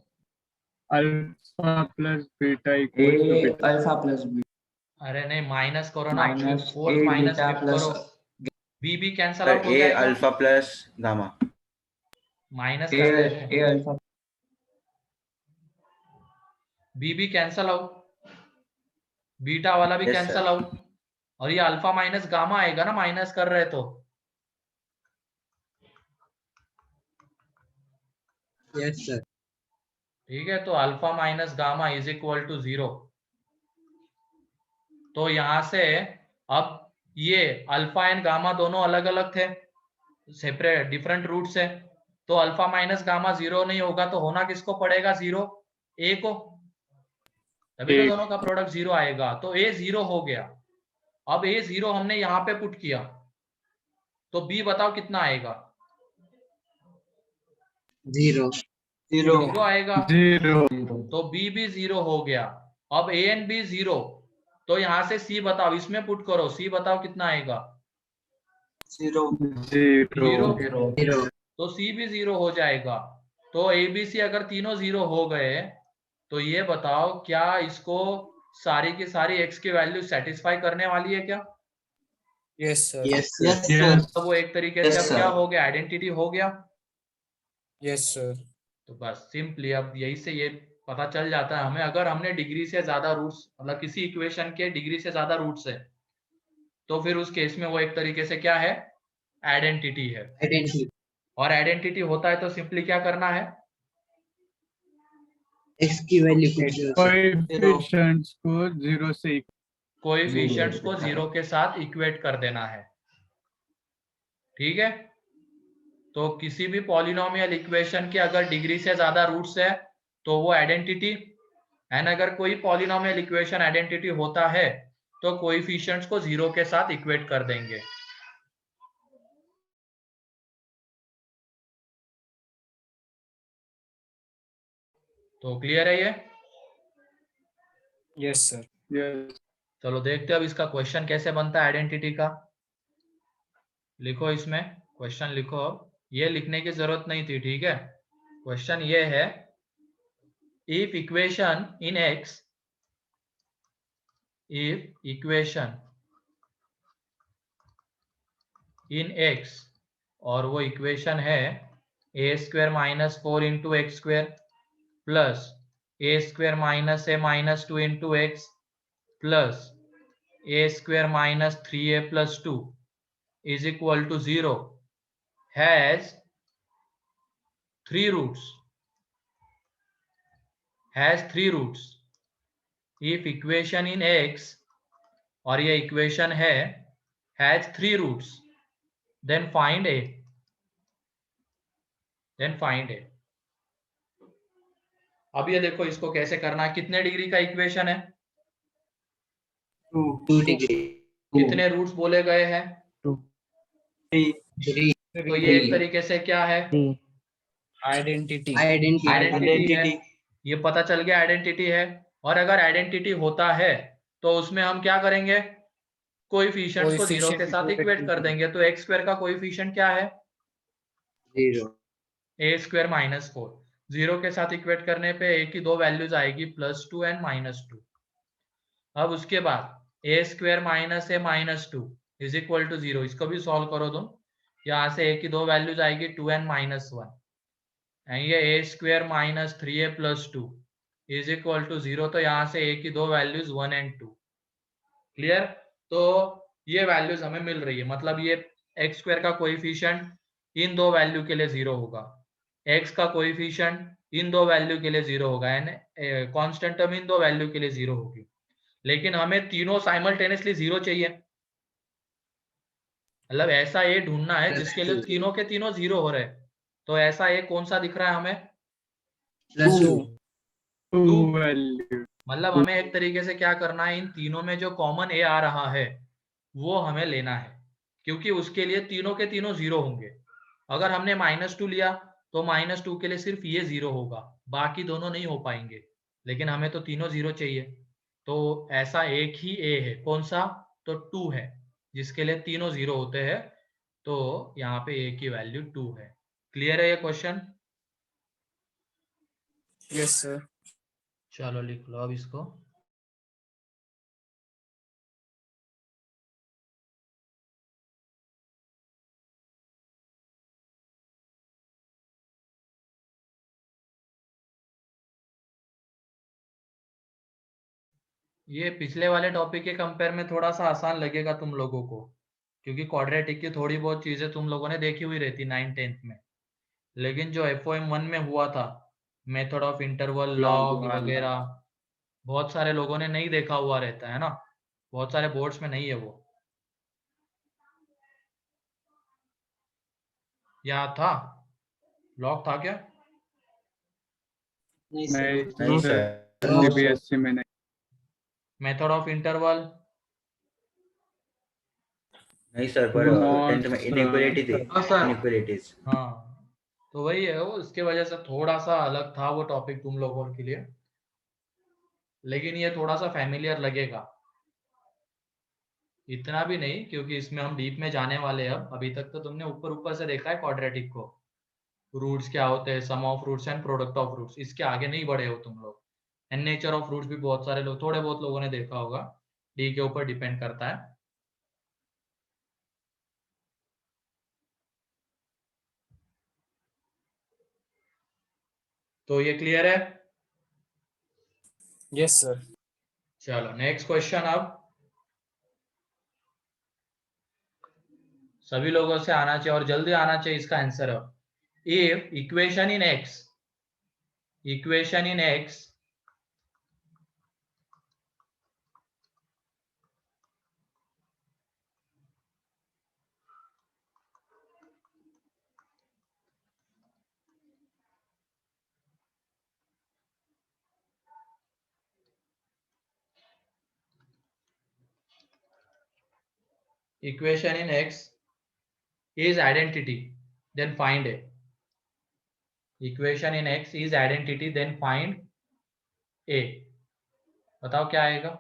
Alpha plus beta equals to A beta. alpha plus beta. अरे नहीं, माइनस करो ना, Minus fourth A minus beta fifth plus करो, बी भी कैंसल सर आउट हो ए जाएगा, अल्फा प्लस गामा। माइनस कर रहे हैं, A alpha. बी भी कैंसल आउट, बीटा वाला भी Yes, कैंसल sir. आउट, और ये अल्फा माइनस गामा आएगा ना, माइनस कर रहे तो। Yes, sir. ठीक है, तो alpha minus gamma is equal to 0। तो यहां से अब ये अल्फा एंड गामा दोनों अलग अलग थे, सेपरेट डिफरेंट रूट से, तो अल्फा माइनस गामा 0 नहीं होगा, तो होना किसको पड़ेगा 0? ए को, तभी तो A. दोनों का प्रोडक्ट 0 आएगा। तो ए 0 हो गया। अब ए 0 हमने यहां पे पुट किया, तो बी बताओ कितना आएगा? 0. 0 आएगा, 0. तो बी भी 0 हो गया। अब ए एंड बी 0, तो यहां से सी बताओ, इसमें पुट करो, सी बताओ कितना आएगा? 0. 0. 0. तो सी भी 0 हो जाएगा। तो ए बी सी अगर तीनों 0 हो गए, तो ये बताओ क्या इसको सारी की सारी एक्स की वैल्यू सेटिस्फाई करने वाली है क्या? Yes sir. Yes, sir. Yes, Yes. तो वो एक तरीके Yes, से अब sir. क्या हो गया, आइडेंटिटी हो गया। Yes sir. तो बस सिंपली अब यही से ये पता चल जाता है हमें, अगर हमने डिग्री से ज्यादा रूट्स, मतलब किसी इक्वेशन के डिग्री से ज्यादा रूट्स है, तो फिर उस केस में वो एक तरीके से क्या है, आइडेंटिटी है। Identity. और आइडेंटिटी होता है तो सिंपली क्या करना है, X की वैल्यू कुछ Coefficients को 0 से कोएफिशिएंट्स को 0 के साथ इक्वेट कर देना है। ठीक है, तो किसी भी पॉलिनोमियल इक्वेशन के अगर डिग्री से ज्यादा रूट्स है तो वो आइडेंटिटी, एंड अगर कोई पॉलिनोमियल इक्वेशन आइडेंटिटी होता है तो कोएफिशिएंट्स को 0 के साथ इक्वेट कर देंगे। तो क्लियर है ये? Yes sir. Yes. चलो देखते हैं अब इसका क्वेश्चन कैसे बनता है आइडेंटिटी का। लिखो, इसमें क्वेश्चन लिखो। अब ये लिखने की जरूरत नहीं थी, ठीक है। क्वेश्चन ये है, if equation in x, if equation in x, और वो इक्वेशन है A square minus 4 into x square plus A square minus A minus 2 into x plus a square minus 3a plus 2 is equal to 0 has three roots. If equation in x, और ये इक्वेशन है, has three roots, then find a. अब ये देखो इसको कैसे करना है. कितने डिग्री का इक्वेशन है? 2 degree. कितने रूट्स बोले गए हैं? 3. तो ये एक तरीके से क्या है? Identity Identity. है. ये पता चल गया आइडेंटिटी है. और अगर आइडेंटिटी होता है तो उसमें हम क्या करेंगे? कोएफिशिएंट्स को 0 के साथ इक्वेट कर देंगे. तो x स्क्वायर का कोएफिशिएंट क्या है? 0. a square minus 4. 0 के साथ इक्वेट करने पे a की दो वैल्यूज आएगी +2 एंड -2. अब उसके बाद a square minus a minus 2 is equal to 0. इसको भी सॉल्व करो तुम. यहाँ से a की दो वैल्यूज आएगी 2 एंड -1 एंड ये a square minus 3a plus 2 is equal to 0. तो यहाँ से a की दो वैल्यूज 1 एंड 2. क्लियर? तो ये वैल्यूज हमें मिल रही है. मतलब ये x स्क्वायर का कोएफिशिएंट इन दो वैल्यू के लिए 0 होगा, x का कोएफिशिएंट इन दो वैल्यू के लिए 0 होगा एंड कांस्टेंट टर्म इन दो वैल्यू के लिए 0 होगी. लेकिन हमें तीनों साइमल्टेनियसली 0 चाहिए. मतलब ऐसा ए ढूंढना है जिसके लिए तीनों के तीनों 0 हो रहे. तो ऐसा ए कौन सा दिख रहा है हमें? +2. 2 value. मतलब हमें एक तरीके से क्या करना है, इन तीनों में जो कॉमन ए आ रहा है वो हमें लेना है, क्योंकि उसके लिए तीनों के तीनों 0 होंगे. अगर हमने -2 लिया तो -2 के लिए सिर्फ ये 0 होगा, बाकी दोनों नहीं हो पाएंगे. लेकिन हमें तो तीनों 0 चाहिए. तो ऐसा एक ही ए है. कौन सा? तो 2 है, जिसके लिए तीनों 0 होते हैं. तो यहाँ पे ए की वैल्यू 2 है. क्लियर है ये क्वेश्चन? Yes sir. चलो लिख लो अब इसको. ये पिछले वाले टॉपिक के कंपेयर में थोड़ा सा आसान लगेगा तुम लोगों को, क्योंकि क्वाड्रेटिक की थोड़ी बहुत चीजें तुम लोगों ने देखी हुई रहती 9th-10th में. लेकिन जो FOM 1 में हुआ था, मेथड ऑफ इंटरवल, लॉग वगैरह, बहुत सारे लोगों ने नहीं देखा हुआ रहता है ना. बहुत सारे बोर्ड्स में नहीं है वो. या था? लॉग था क्या? नहीं सर. नहीं नहीं सर. CBSE में नहीं. Method of interval? नहीं सर, पर Not 10th में इनइक्वालिटी थी. हाँ सर. इनइक्वालिटीज. हाँ, तो वही है वो. इसके वजह से थोड़ा सा अलग था वो टॉपिक तुम लोगों के लिए. लेकिन ये थोड़ा सा फैमिलियर लगेगा, इतना भी नहीं, क्योंकि इसमें हम डीप में जाने वाले हैं. अब अभी तक तो तुमने ऊपर ऊपर से देखा है क्वाड्रेटिक को, रूट्स क्या होते हैं, sum of roots and product of roots. इसके आगे नहीं बढ़े हो तुम लोग. एंड नेचर ऑफ रूट्स भी बहुत सारे लोग, थोड़े बहुत लोगों ने देखा होगा. डी के ऊपर डिपेंड करता है. तो ये क्लियर है? Yes sir. चलो नेक्स्ट क्वेश्चन. अब सभी लोगों से आना चाहिए और जल्दी आना चाहिए इसका आंसर. अब if equation in x is identity, then find a. Equation in x is identity, then find a. बताओ क्या आएगा?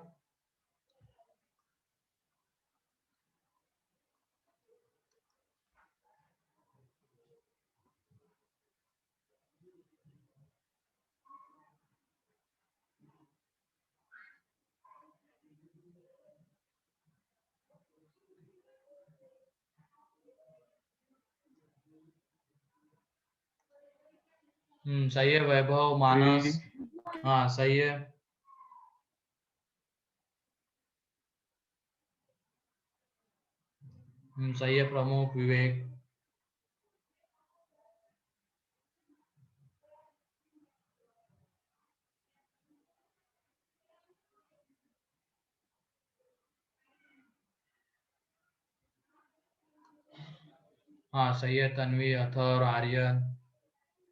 सही है वैभव, मानस. हाँ सही है. सही है प्रमुख विवेक। हाँ सही है तन्वी, अथर, आर्यन।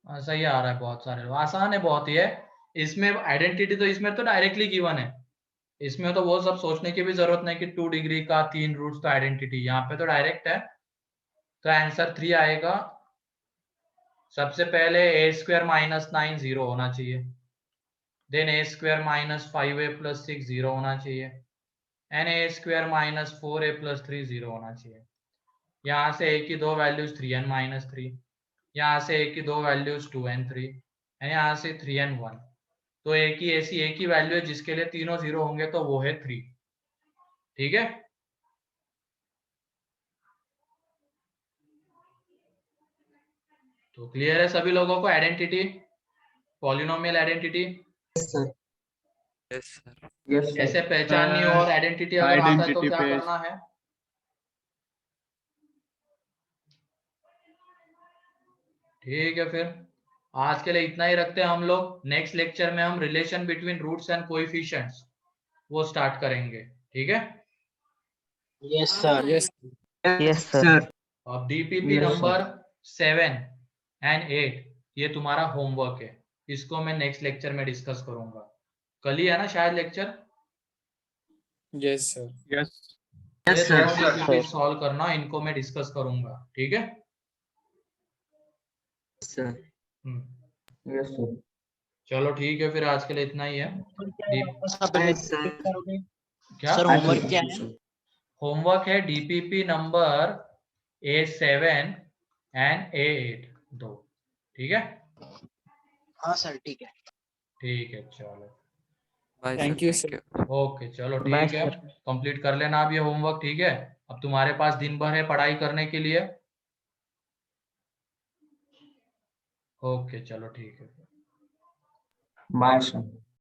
हाँ, सही आ रहा है, बहुत सारे लोग। आसान है बहुत ही है। इसमें आइडेंटिटी तो इसमें तो डायरेक्टली गिवन है, इसमें तो वो सब सोचने की भी जरूरत नहीं कि 2 डिग्री का 3 रूट्स का आइडेंटिटी, यहाँ पे तो डायरेक्ट है। तो आंसर 3 आएगा। सबसे पहले ए स्क्वायर माइनस 9 0 होना चाहिए, देन ए स्क्वायर माइनस 5a प्लस 6 0 होना चाहिए, and A square minus 4a plus 3 0 होना चाहिए। यहाँ से ए की दो वैल्यूज 3n माइनस 3, यहाँ से ए की दो वैल्यूज 2n 3, एंड यहाँ से 3n 1। तो ए की ऐसी ए की वैल्यू है जिसके लिए तीनों 0 होंगे, तो वो है 3। ठीक है, तो क्लियर है सभी लोगों को identity, polynomial identity Yes, sir. Yes, sir. Yes, sir. कैसे पहचाननी हो, और आइडेंटिटी अगर आता है तो आइडेंटिटी क्या पे करना है। ठीक है, फिर आज के लिए इतना ही रखते हैं हम लोग। नेक्स्ट लेक्चर में हम relation between roots and coefficients वो स्टार्ट करेंगे। ठीक है, Yes, sir. Yes Yes, sir. अब DPP Yes, sir. Number 7 and 8 ये तुम्हारा होमवर्क है, इसको मैं नेक्स्ट लेक्चर में डिस्कस करूंगा। कल ही है ना शायद लेक्चर, यस सर। यस ये Yes, sir. दोनों डीपीपी सॉल्व करना, इनको मैं डिस्कस करूंगा। ठीक है, Yes, sir. हम्म, Yes, sir. चलो ठीक है, फिर आज के लिए इतना ही है। Yes, sir. क्या Sir, homework क्या है? होमवर्क है? DPP number A7 and A8 दो। ठीक है, हाँ सर, ठीक है। ठीक है, चलो Bye, sir. Thank you Thank sir. you. Okay, चलो Bye, ठीक है, sir. कंप्लीट कर लेना अब ये होमवर्क। ठीक है, अब तुम्हारे पास दिन भर है पढ़ाई करने के लिए। ओके, चलो ठीक है। Bye, sir.